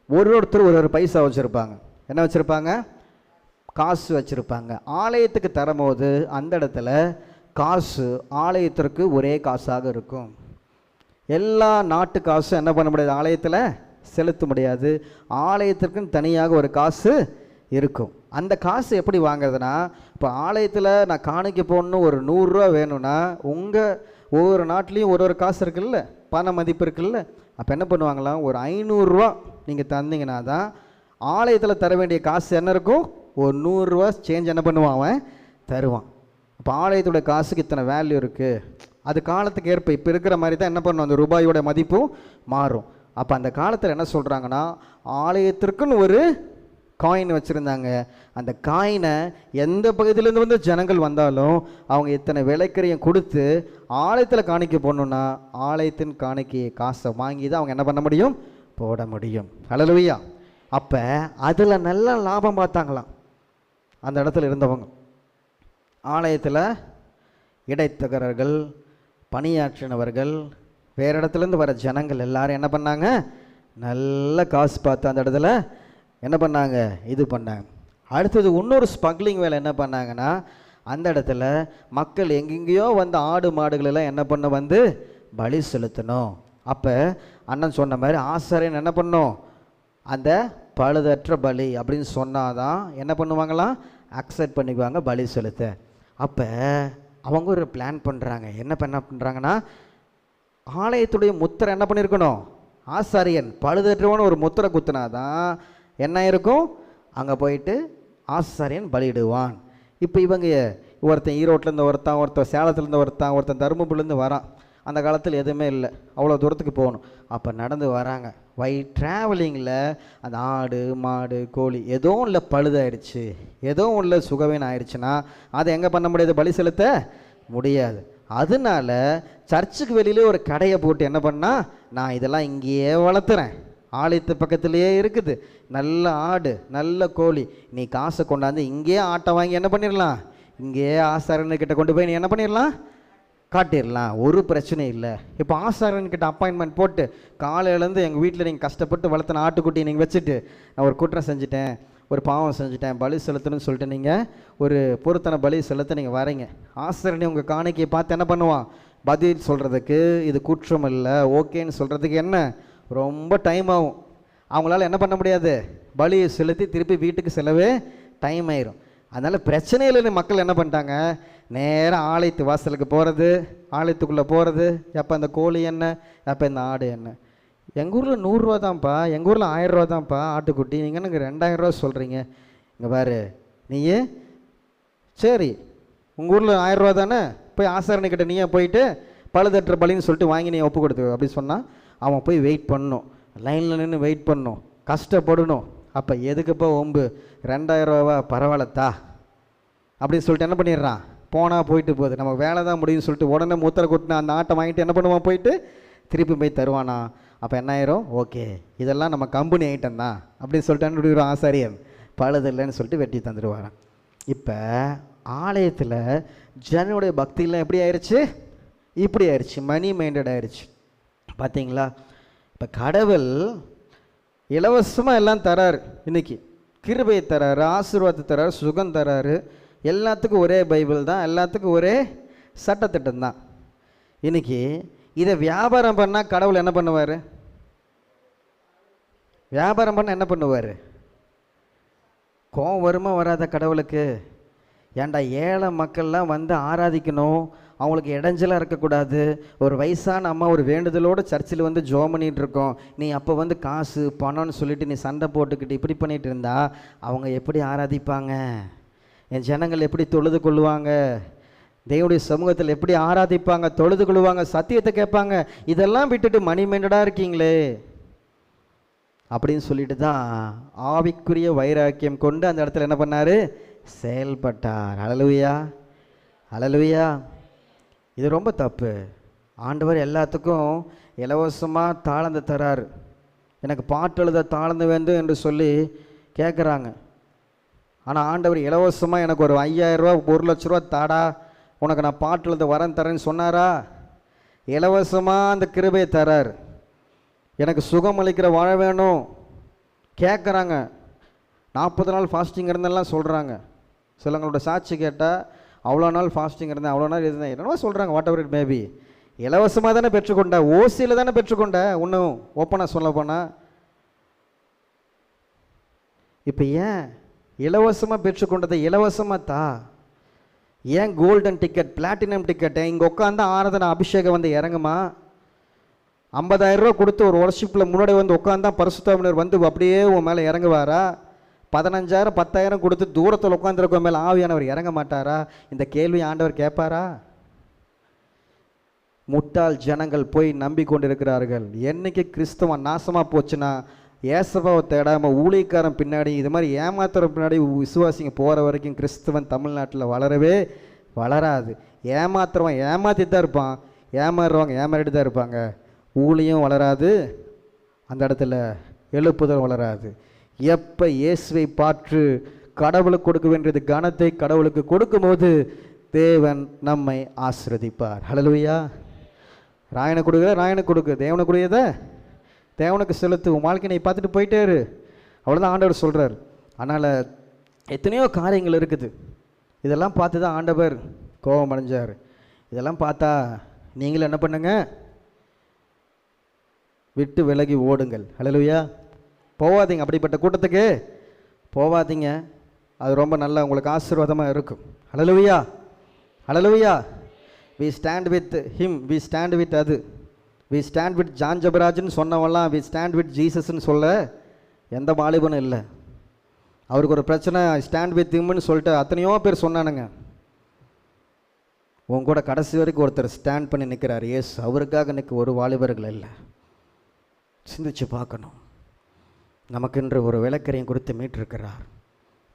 ஒருத்தர் ஒரு பைசா வச்சுருப்பாங்க. என்ன வச்சுருப்பாங்க? காசு வச்சுருப்பாங்க. ஆலயத்துக்கு தரும்போது அந்த இடத்துல காசு ஆலயத்திற்கு ஒரே காசாக இருக்கும். எல்லா நாட்டு காசும் என்ன பண்ண முடியாது? ஆலயத்தில் செலுத்த முடியாது. ஆலயத்திற்குன்னு தனியாக ஒரு காசு இருக்கும். அந்த காசு எப்படி வாங்குறதுனா, இப்போ ஆலயத்தில் நான் காணிக்க போடணும், ஒரு 100 ரூபா வேணும்னா உங்கள் ஒவ்வொரு நாட்டிலையும் ஒரு காசு இருக்குல்ல, பண மதிப்பு இருக்குல்ல. அப்போ என்ன பண்ணுவாங்களாம்? ஒரு 500 ரூபா நீங்கள் தந்தீங்கன்னா தான் ஆலயத்தில் தர வேண்டிய காசு என்ன இருக்கும்? ஒரு 100 ரூபா சேஞ்ச் என்ன பண்ணுவான்? அவன் தருவான். அப்போ ஆலயத்தோட காசுக்கு இத்தனை வேல்யூ இருக்குது. அது காலத்துக்கு ஏற்ப இப்போ இருக்கிற மாதிரி தான் என்ன பண்ணும்? அந்த ரூபாயோட மதிப்பும் மாறும். அப்போ அந்த காலத்தில் என்ன சொல்கிறாங்கன்னா, ஆலயத்திற்குன்னு ஒரு காயின் வச்சுருந்தாங்க. அந்த காயினை எந்த பகுதியிலேருந்து வந்து ஜனங்கள் வந்தாலும் அவங்க இத்தனை விலைக்கரையும் கொடுத்து ஆலயத்தில் காணிக்க போடணுன்னா ஆலயத்தின் காணிக்கையை காசை வாங்கி தான் அவங்க என்ன பண்ண முடியும்? போட முடியும். ஹல்லேலூயா. அப்போ அதில் நல்ல லாபம் பார்த்தாங்களாம் அந்த இடத்துல இருந்தவங்க. ஆலயத்தில் இடைத்தரகர்கள், பணியாற்றினவர்கள், வேறு இடத்துலேருந்து வர ஜனங்கள் எல்லாரும் என்ன பண்ணாங்க? நல்ல காசு பார்த்து அந்த இடத்துல என்ன பண்ணாங்க? இது பண்ணாங்க. அடுத்தது இன்னொரு ஸ்மக்லிங் வேலை என்ன பண்ணாங்கன்னா, அந்த இடத்துல மக்கள் எங்கெங்கேயோ வந்து ஆடு மாடுகளெல்லாம் என்ன பண்ண வந்து பலி செலுத்தணும். அப்போ அண்ணன் சொன்ன மாதிரி ஆசாரியன் என்ன பண்ணும்? அந்த பழுதற்ற பலி அப்படின்னு சொன்னாதான் என்ன பண்ணுவாங்களாம்? அக்செப்ட் பண்ணிக்குவாங்க பலி செலுத்த. அப்போ அவங்க ஒரு பிளான் பண்ணுறாங்க. என்ன பண்ணுறாங்கன்னா, ஆலயத்துடைய முத்திரை என்ன பண்ணியிருக்கணும்? ஆசாரியன் பழுதற்றவன்னு ஒரு முத்திரை குத்துனாதான் என்ன இருக்கும்? அங்கே போயிட்டு ஆசாரியன் பலியிடுவான். இப்போ இவங்க ஒருத்தன் ஈரோட்டிலேருந்து ஒருத்தன் சேலத்துலேருந்து ஒருத்தன் தருமபுரிலேருந்து வரான். அந்த காலத்தில் எதுவுமே இல்லை, அவ்வளோ தூரத்துக்கு போகணும். அப்போ நடந்து வராங்க. ட்ராவலிங்கில் அந்த ஆடு மாடு கோழி ஏதோ இல்லை பழுதாயிடுச்சு, ஏதோ இல்லை சுகவீனம் ஆயிடுச்சுன்னா அதை எங்கே பண்ண முடியாது? பலி செலுத்த முடியாது. அதனால சர்ச்சுக்கு வெளியிலே ஒரு கடையை போட்டு என்ன பண்ணால், நான் இதெல்லாம் இங்கேயே வளர்த்துறேன், ஆலயத்து பக்கத்துலேயே இருக்குது, நல்ல ஆடு நல்ல கோழி, நீ காசை கொண்டாந்து இங்கேயே ஆட்டை வாங்கி என்ன பண்ணிடலாம்? இங்கேயே ஆசாரன்கிட்ட கொண்டு போய் நீ என்ன பண்ணிடலாம்? காட்டிடலாம். ஒரு பிரச்சனை இல்லை. இப்போ ஆசாரன்கிட்ட அப்பாயின்மெண்ட் போட்டு காலையிலேருந்து எங்கள் வீட்டில் நீங்கள் கஷ்டப்பட்டு வளர்த்தின ஆட்டுக்குட்டி நீங்கள் வச்சுட்டு நான் ஒரு குற்றம் செஞ்சுட்டேன், ஒரு பாவம் செஞ்சுட்டேன், பலி செலுத்தணும்னு சொல்லிட்டு நீங்கள் ஒரு பொருத்தனை பலி செலுத்த நீங்கள் வரீங்க. ஆசாரனை உங்கள் காணிக்கையை பார்த்து என்ன பண்ணுவான்? பதில் சொல்கிறதுக்கு இது குற்றம் இல்லை ஓகேன்னு சொல்கிறதுக்கு என்ன ரொம்ப டைம் ஆகும். அவங்களால என்ன பண்ண முடியாது? பலியை செலுத்தி திருப்பி வீட்டுக்கு செல்லவே டைம் ஆயிரும். அதனால் பிரச்சனை இல்லைன்னு மக்கள் என்ன பண்ணிட்டாங்க? நேராக ஆலயத்து வாசலுக்கு போகிறது, ஆலயத்துக்குள்ளே போகிறது. எப்போ இந்த கோழி என்ன, எப்போ இந்த ஆடு என்ன? எங்கள் ஊரில் 100 ரூபா தான்ப்பா, எங்கள் ஊரில் 1000 ரூபா தான்ப்பா ஆட்டுக்குட்டி, நீங்கள் எனக்கு 2000 ரூபா சொல்கிறீங்க. இங்கே பாரு நீயே, சரி உங்கள் ஊரில் 1000 ரூபா தானே, போய் ஆசாரணிக்கிட்ட நீயே போயிட்டு பழுதற்ற பலின்னு சொல்லிட்டு வாங்கி நீ ஒப்பு கொடுத்து அப்படி சொன்னால் அவன் போய் வெயிட் பண்ணணும், லைனில் நின்று வெயிட் பண்ணணும், கஷ்டப்படணும். அப்போ எதுக்குப்பா ஒம்பு? 2000 ரூபாவா, பரவாயில்லத்தா அப்படின்னு சொல்லிட்டு என்ன பண்ணிடுறான்? போனால் போயிட்டு போகுது, நம்ம வேலை தான் முடியும்னு சொல்லிட்டு உடனே மூத்தரை கொட்டின அந்த ஆட்டை வாங்கிட்டு என்ன பண்ணுவான்? போயிட்டு திருப்பி போய் தருவானா? அப்போ என்ன ஆயிரும்? ஓகே இதெல்லாம் நம்ம கம்பெனி ஐட்டம் தான் அப்படின்னு சொல்லிட்டு அனுப்பிடுவோம். ஆசாரியன் பழுதில்லைன்னு சொல்லிட்டு வெட்டி தந்துடுவாரான். இப்போ ஆலயத்தில் ஜனனுடைய பக்தியெல்லாம் எப்படி ஆயிடுச்சு? இப்படி ஆயிடுச்சு, மணி மைண்டட் ஆயிடுச்சு. பார்த்தீங்களா? இப்போ கடவுள் இலவசமாக எல்லாம் தராரு. இன்றைக்கி கிருபையை தராரு, ஆசீர்வாதத்தை தராரு, சுகம் தராரு. எல்லாத்துக்கும் ஒரே பைபிள் தான், எல்லாத்துக்கும் ஒரே சட்டத்திட்டம் தான். இன்றைக்கி இதை வியாபாரம் பண்ணால் கடவுள் என்ன பண்ணுவார்? வியாபாரம் பண்ண என்ன பண்ணுவார்? கோவம் வருமா வராத கடவுளுக்கு? ஏன்டா ஏழை மக்கள்லாம் வந்து ஆராதிக்கணும், அவங்களுக்கு இடைஞ்சலாக இருக்கக்கூடாது. ஒரு வயசான அம்மா ஒரு வேண்டுதலோடு சர்ச்சில் வந்து ஜோம் பண்ணிகிட்டு இருக்கோம், நீ அப்போ வந்து காசு பணம்னு சொல்லிட்டு நீ சண்டை போட்டுக்கிட்டு இப்படி பண்ணிகிட்டு இருந்தா அவங்க எப்படி ஆராதிப்பாங்க? என் ஜனங்கள் எப்படி தொழுது கொள்ளுவாங்க? தேவனுடைய சமூகத்தில் எப்படி ஆராதிப்பாங்க, தொழுது கொள்ளுவாங்க, சத்தியத்தை கேட்பாங்க? இதெல்லாம் விட்டுட்டு மணி மைண்டடாக இருக்கீங்களே அப்படின்னு சொல்லிட்டு தான் ஆவிக்குரிய வைராக்கியம் கொண்டு அந்த இடத்துல என்ன பண்ணார்? செயல்பட்டார். ஹல்லேலூயா, ஹல்லேலூயா. இது ரொம்ப தப்பு. ஆண்டவர் எல்லாத்துக்கும் இலவசமாக தாளந்து தராரு. எனக்கு பாட்டு எழுத தாளந்து வேண்டும் என்று சொல்லி கேட்குறாங்க. ஆனால் ஆண்டவர் இலவசமாக எனக்கு ஒரு 5000 ரூபா 1,00,000 ரூபா தாடா, உனக்கு நான் பாட்டு எழுத வரேன் தரேன்னு சொன்னாரா? இலவசமாக அந்த கிருபையை தரார். எனக்கு சுகம் அளிக்கிற வாழ வேணும் கேட்குறாங்க. 40 நாள் ஃபாஸ்டிங் இருந்தெல்லாம் சொல்கிறாங்க. சிலங்களோட சாட்சி கேட்டால் அவ்வளோ நாள் ஃபாஸ்டிங் இருந்தேன், அவ்வளோ நாள் இருந்தேன், என்னவோ சொல்கிறாங்க. What ever it maybe. இலவசமாக தானே பெற்றுக்கொண்ட, ஓசியில் தானே பெற்றுக்கொண்ட. ஒன்றும் ஓப்பனாக சொல்ல போனால் இப்போ ஏன் இலவசமாக பெற்றுக்கொண்டதை இலவசமாக தா. ஏன் கோல்டன் டிக்கெட், பிளாட்டினம் டிக்கெட்டு? இங்கே உட்காந்து ஆராதனை அபிஷேகம் வந்து இறங்குமா? 50,000 ரூபா கொடுத்து ஒரு வர்ஷிப்பில் முன்னாடி வந்து உட்காந்தா பரிசுத்தாவினர் வந்து அப்படியே உன் மேலே இறங்குவாரா? 15,000 10,000 கொடுத்து தூரத்தில் உட்காந்துருக்க மேலே ஆவியானவர் இறங்க மாட்டாரா? இந்த கேள்வி ஆண்டவர் கேட்பாரா? முட்டாள் ஜனங்கள் போய் நம்பி கொண்டிருக்கிறார்கள். என்னைக்கு கிறிஸ்தவன் நாசமாக போச்சுன்னா, ஏசப்பாவை தேடாமல் ஊழியக்காரன் பின்னாடி இது மாதிரி ஏமாத்துற பின்னாடி விசுவாசிங்க போகிற வரைக்கும் கிறிஸ்தவன் தமிழ்நாட்டில் வளரவே வளராது. ஏமாத்துறவன் ஏமாற்றிட்டு தான் இருப்பான், ஏமாறுறவங்க ஏமாறிட்டு தான் இருப்பாங்க. ஊழியம் வளராது, அந்த இடத்துல எழுப்புதல் வளராது. எப்போ இயேசுவை பாற்று கடவுளுக்கு கொடுக்க வேண்டியது கனத்தை கடவுளுக்கு கொடுக்கும்போது தேவன் நம்மை ஆசீர்வதிப்பார். ஹல்லேலூயா. ராயனை கொடுக்குற ராயனை கொடுக்கு, தேவனை கூடியதை தேவனுக்கு செலுத்து, உன் வாழ்க்கையை பார்த்துட்டு போயிட்டே இரு. அவ்வளோதான் ஆண்டவர் சொல்கிறார். அதனால் எத்தனையோ காரியங்கள் இருக்குது. இதெல்லாம் பார்த்து தான் ஆண்டவர் கோபம் அடைஞ்சார். இதெல்லாம் பார்த்தா நீங்களும் என்ன பண்ணுங்க, விட்டு விலகி ஓடுங்கள். ஹல்லேலூயா. போவாதீங்க, அப்படிப்பட்ட கூட்டத்துக்கு போவாதீங்க. அது ரொம்ப நல்லா உங்களுக்கு ஆசீர்வாதமாக இருக்கும். Hallelujah. Hallelujah. We stand with him, we stand with அது, வி ஸ்டாண்ட் வித் ஜான் ஜபராஜ்னு சொன்னவெல்லாம் வி ஸ்டாண்ட் வித் ஜீசஸ்ன்னு சொல்ல எந்த வாலிபனும் இல்லை. அவருக்கு ஒரு பிரச்சனை, ஸ்டாண்ட் வித் ஹிம்னு சொல்லிட்டு அத்தனையோ பேர் சொன்னானுங்க. உன் கூட கடைசி வரைக்கும் ஒருத்தர் ஸ்டாண்ட் பண்ணி நிற்கிறார். எஸ், அவருக்காக நிற்க ஒரு வாலிபர்கள் இல்லை. சிந்திச்சு பார்க்கணும். நமக்கென்று ஒரு விளக்கரையும் கொடுத்து மீட்டிருக்கிறார்.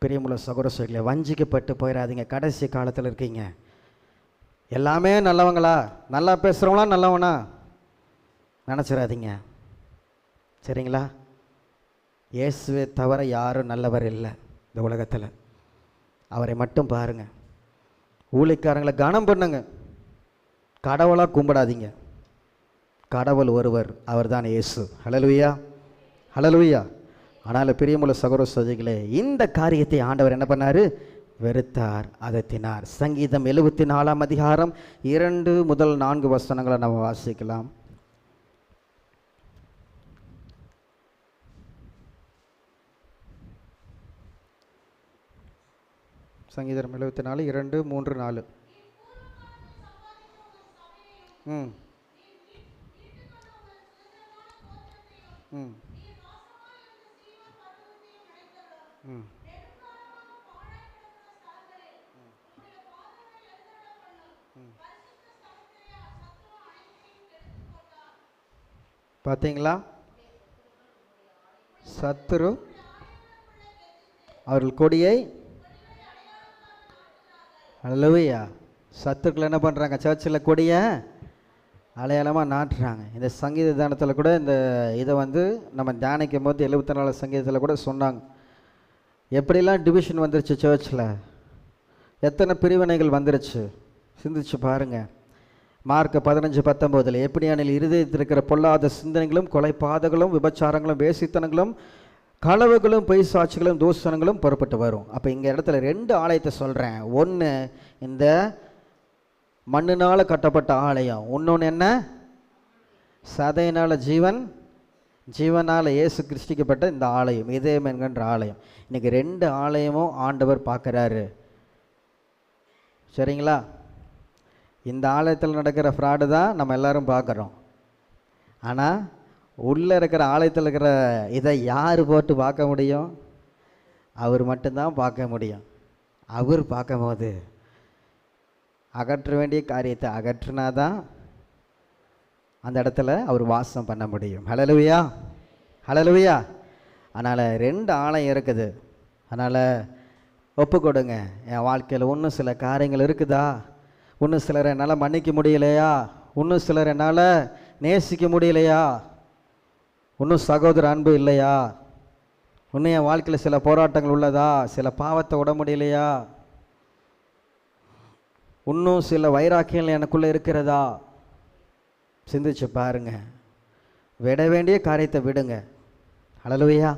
பிரியமுள்ள சகோதரர்களே, வஞ்சிக்கப்பட்டு போயிடாதீங்க. கடைசி காலத்தில் இருக்கீங்க. எல்லாமே நல்லவங்களா, நல்லா பேசுகிறவங்களா நல்லவனா நினச்சிடாதீங்க. சரிங்களா? இயேசுவை தவிர யாரும் நல்லவர் இல்லை இந்த உலகத்தில். அவரை மட்டும் பாருங்கள். ஊழியக்காரங்களை கனம் பண்ணுங்க, கடவுளாக கும்பிடாதீங்க. கடவுள் ஒருவர், அவர் தான் இயேசு. ஹல்லேலூயா. ஹல்லேலூயா. ஆனால் பிரியமுள்ள சகோதர சகோதரிகளே, இந்த காரியத்தை ஆண்டவர் என்ன பண்ணார்? வெறுத்தார், அதட்டினார். சங்கீதம் 74ஆம் அதிகாரம் 2 முதல் 4 வசனங்களை நம்ம வாசிக்கலாம். சங்கீதம் 74 2 3 4. ம் ம் ம் பார்த்தீங்களா? சத்துரு அவர்கள் கொடியை, ஹல்லேலூயா, சத்துருக்கள் என்ன பண்ணுறாங்க? சர்ச்சில் கொடியை அடையாளமாக நாட்டுறாங்க. இந்த சங்கீத தானத்தில் கூட இந்த இதை வந்து நம்ம தியானிக்கும் போது 74 சங்கீதத்தில் கூட சொன்னாங்க. எப்படிலாம் டிவிஷன் வந்துருச்சு சர்ச்சில், எத்தனை பிரிவினைகள் வந்துருச்சு. சிந்திச்சு பாருங்கள். மார்க் 15:19 எப்படியானில் இருதயத்தில் இருக்கிற பொல்லாத சிந்தனைகளும் கொலைபாதகளும் விபச்சாரங்களும் வேசித்தனங்களும் களவுகளும் பொய் சாட்சிகளும் தூஷணங்களும் புறப்பட்டு வரும். அப்போ இங்கே இடத்துல 2 ஆலயத்தை சொல்கிறேன். ஒன்று இந்த மண்ணினால் கட்டப்பட்ட ஆலயம், இன்னொன்று என்ன? சதையினால் ஜீவனால் இயேசு கிறிஸ்டிக்கப்பட்ட இந்த ஆலயம், இதயம் என்கின்ற ஆலயம். இன்றைக்கி 2 ஆலயமும் ஆண்டவர் பார்க்குறாரு. சரிங்களா? இந்த ஆலயத்தில் நடக்கிற ஃப்ராடு தான் நம்ம எல்லோரும் பார்க்குறோம். ஆனால் உள்ளே இருக்கிற ஆலயத்தில் இருக்கிற இதை யார் போட்டு பார்க்க முடியும்? அவர் மட்டும்தான் பார்க்க முடியும். அவர் பார்க்கும்போது அகற்ற வேண்டிய காரியத்தை அகற்றினா தான் அந்த இடத்துல அவர் வாசம் பண்ண முடியும். ஹல்லேலூயா. ஹல்லேலூயா. அதனால் 2 ஆலயம் இருக்குது. அதனால் ஒப்பு கொடுங்க. என் வாழ்க்கையில் இன்னும் சில காரியங்கள் இருக்குதா, இன்னும் சிலரை என்னால் மன்னிக்க முடியலையா, இன்னும் சிலர் என்னால் நேசிக்க முடியலையா, இன்னும் சகோதர அன்பு இல்லையா, இன்னும் என் வாழ்க்கையில் சில போராட்டங்கள் உள்ளதா, சில பாவத்தை விட முடியலையா, இன்னும் சில வைராக்கியங்கள் எனக்குள்ளே இருக்கிறதா, சிந்திச்சு பாருங்க. விட வேண்டிய காரியத்தை விடுங்க. ஹல்லேலூயா.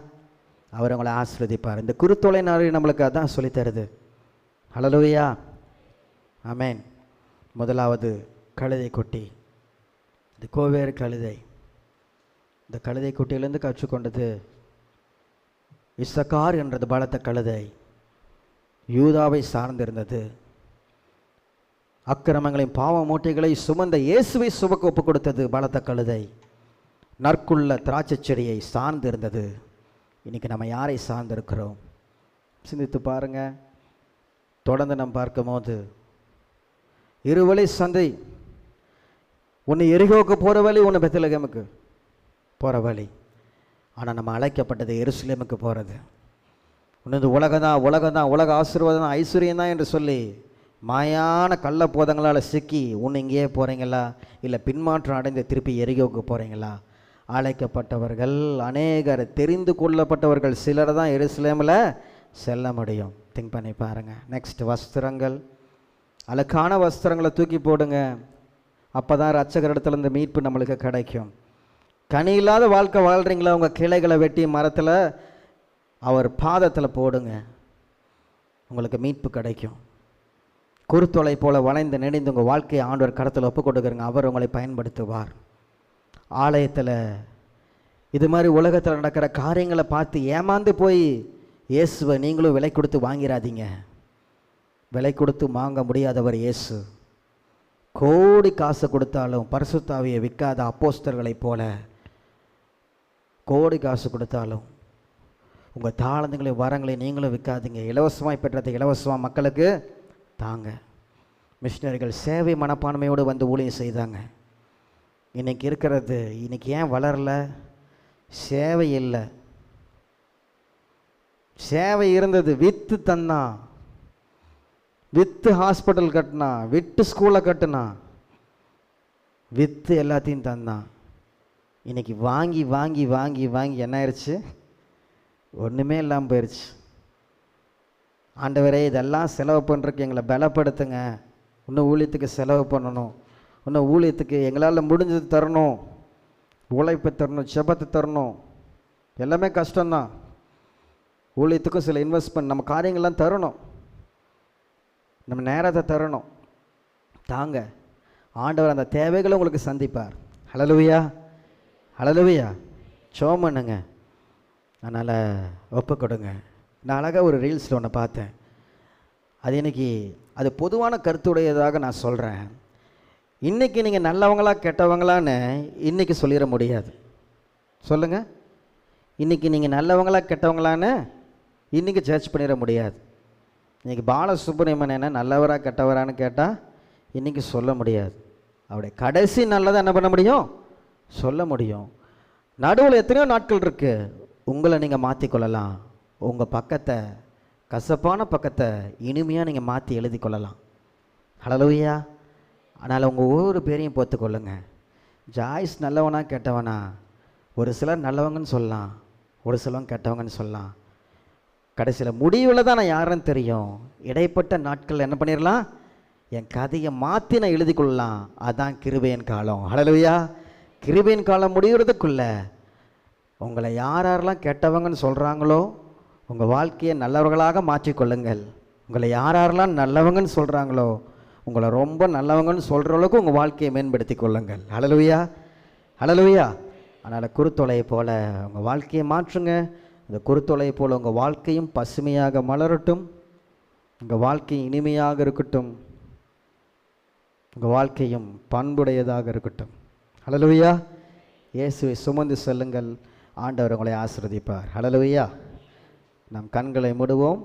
அவர் உங்களை ஆசீர்வதிப்பார். இந்த குருத்தோலை நாள் நம்மளுக்கு அதான் சொல்லித்தருது. ஹல்லேலூயா. ஆமென். முதலாவது கழுதை குட்டி, இந்த கோவேறு கழுதை. இந்த கழுதை குட்டியிலேருந்து கற்றுக்கொண்டது இசக்கார் என்றது பலத்த கழுதை, யூதாவை சார்ந்திருந்தது. அக்கிரமங்களையும் பாவ மூட்டைகளை சுமந்த இயேசுவை சுமக்க ஒப்பு கொடுத்தது பலத்த கழுதை. நற்குள்ள திராட்சை செடியை சார்ந்திருந்தது. இன்னைக்கு நம்ம யாரை சார்ந்திருக்கிறோம்? சிந்தித்து பாருங்க. தொடர்ந்து நம்ம பார்க்கும் போது இருவழி சந்தை, ஒன்று எரிகோவுக்கு போகிற வழி, ஒன்று பெத்லகேமுக்கு போகிற வழி. ஆனால் நம்ம அழைக்கப்பட்டது எருசலேமுக்கு போகிறது. ஒன்று இந்த உலகம் உலக ஆசீர்வாதம் தான், ஐஸ்வர்யம் தான் என்று சொல்லி மாயான கள்ள போதங்களால் சிக்கி ஒன்று இங்கேயே போகிறீங்களா, இல்லை பின்மாற்றம் அடைந்து திருப்பி எரிகோவுக்கு போகிறீங்களா? அழைக்கப்பட்டவர்கள் அநேகர், தெரிந்து கொள்ளப்பட்டவர்கள் சிலர் தான் எருசலேமில் செல்ல முடியும். திங்க் பண்ணி பாருங்கள். நெக்ஸ்ட், வஸ்திரங்கள். அழகான வஸ்திரங்களை தூக்கி போடுங்க. அப்போ தான் ரட்சகரிடத்துலேருந்து மீட்பு நம்மளுக்கு கிடைக்கும். கனி இல்லாத வாழ்க்கை வாழ்கிறீங்களா? உங்கள் கிளைகளை வெட்டி மரத்தில் அவர் பாதத்தில் போடுங்க, உங்களுக்கு மீட்பு கிடைக்கும். குருத்தொலை போல் வளைந்து நெடிந்து உங்கள் வாழ்க்கையை ஆண்டவர் கரத்தில் ஒப்பு கொடுக்குறங்க. அவர் உங்களை பயன்படுத்துவார். ஆலயத்தில் இது மாதிரி உலகத்தில் நடக்கிற காரியங்களை பார்த்து ஏமாந்து போய் இயேசுவை நீங்களும் விலை கொடுத்து வாங்கிறாதீங்க. விலை கொடுத்து வாங்க முடியாதவர் இயேசு. கோடி காசு கொடுத்தாலும் பரிசுத்த ஆவியை விற்காத அப்போஸ்தலர்களைப் போல கோடி காசு கொடுத்தாலும் உங்கள் தாளந்துங்களையும் வரங்களையும் நீங்களும் விற்காதீங்க. இலவசமாக பெற்றதை இலவசமாக மக்களுக்கு தாங்க. மிஷினரிகள் சேவை மனப்பான்மையோடு வந்து ஊழியம் செய்தாங்க. இன்றைக்கி இருக்கிறது, இன்றைக்கி ஏன் வளரல? சேவை இல்லை. சேவை இருந்தது, விற்று தந்தான், விற்று ஹாஸ்பிட்டல் கட்டினா, விற்று ஸ்கூலை கட்டினா, விற்று எல்லாத்தையும் தந்தான். இன்றைக்கி வாங்கி வாங்கி வாங்கி வாங்கி என்ன ஆயிடுச்சு? ஒன்றுமே இல்லாமல் போயிடுச்சு. ஆண்டவரே, இதெல்லாம் செலவு பண்ணுறதுக்கு எங்களை பலப்படுத்துங்க. இன்னும் ஊழியத்துக்கு செலவு பண்ணணும், இன்னும் ஊழியத்துக்கு எங்களால் முடிஞ்சது தரணும், உழைப்பை தரணும், செபத்தை தரணும். எல்லாமே கஷ்டம்தான். ஊழியத்துக்கும் சில இன்வெஸ்ட்மெண்ட், நம்ம காரியங்கள்லாம் தரணும், நம்ம நேரத்தை தரணும். தாங்க, ஆண்டவர் அந்த தேவைகளை உங்களுக்கு சந்திப்பார். ஹல்லேலூயா, ஹல்லேலூயா. ஜெபம் பண்ணுங்க. அதனால் ஒப்பு கொடுங்க. நான் அழகாக ஒரு ரீல்ஸில் ஒன்று பார்த்தேன். அது இன்னைக்கு அது பொதுவான கருத்துடையதாக நான் சொல்கிறேன். இன்றைக்கி நீங்கள் நல்லவங்களா கெட்டவங்களான்னு இன்றைக்கி சொல்லிட முடியாது. சொல்லுங்கள், இன்றைக்கி நீங்கள் நல்லவங்களா கெட்டவங்களான்னு இன்றைக்கி ஜட்ஜ் பண்ணிட முடியாது. இன்றைக்கி பாலசுப்ரமணியன் என்ன நல்லவரா கெட்டவரான்னு கேட்டால் இன்றைக்கி சொல்ல முடியாது. அவருடைய கடைசி நல்லதை என்ன பண்ண முடியும்? சொல்ல முடியும். நடுவில் எத்தனையோ நாட்கள் இருக்குது. உங்களை நீங்கள் மாற்றிக்கொள்ளலாம். உங்கள் பக்கத்தை, கசப்பான பக்கத்தை இனிமையாக நீங்கள் மாற்றி எழுதி கொள்ளலாம். ஹல்லேலூயா. அதனால் உங்கள் ஒவ்வொரு பேரையும் பொறுத்துக்கொள்ளுங்க. ஜாய்ஸ் நல்லவனா கெட்டவனா? ஒரு சிலர் நல்லவங்கன்னு சொல்லலாம், ஒரு சிலவங்க கெட்டவங்கன்னு சொல்லலாம். கடைசியில் முடிவில் தான் நான் யாருன்னு தெரியும். இடைப்பட்ட நாட்கள் என்ன பண்ணிடலாம்? என் கதையை மாற்றி நான் எழுதி கொள்ளலாம். அதுதான் கிருபையின் காலம். ஹல்லேலூயா. கிருபையின் காலம் முடிகிறதுக்குள்ள உங்களை யாரெல்லாம் கெட்டவங்கன்னு சொல்கிறாங்களோ உங்கள் வாழ்க்கையை நல்லவர்களாக மாற்றிக்கொள்ளுங்கள். உங்களை யாரெல்லாம் நல்லவங்கன்னு சொல்கிறாங்களோ உங்களை ரொம்ப நல்லவங்கன்னு சொல்கிற அளவுக்கு உங்கள் வாழ்க்கையை மேம்படுத்தி கொள்ளுங்கள். ஹல்லேலூயா, ஹல்லேலூயா. அதனால் குருத்தொலையை போல் உங்கள் வாழ்க்கையை மாற்றுங்க. இந்த குருத்தொலையை போல் உங்கள் வாழ்க்கையும் பசுமையாக மலரட்டும், உங்கள் வாழ்க்கை இனிமையாக இருக்கட்டும், உங்கள் வாழ்க்கையும் பண்புடையதாக இருக்கட்டும். ஹல்லேலூயா. இயேசுவை சுமந்து செல்லுங்கள். ஆண்டவர் உங்களை ஆசீர்வதிப்பார். ஹல்லேலூயா. நம் கண்களை மூடுவோம்.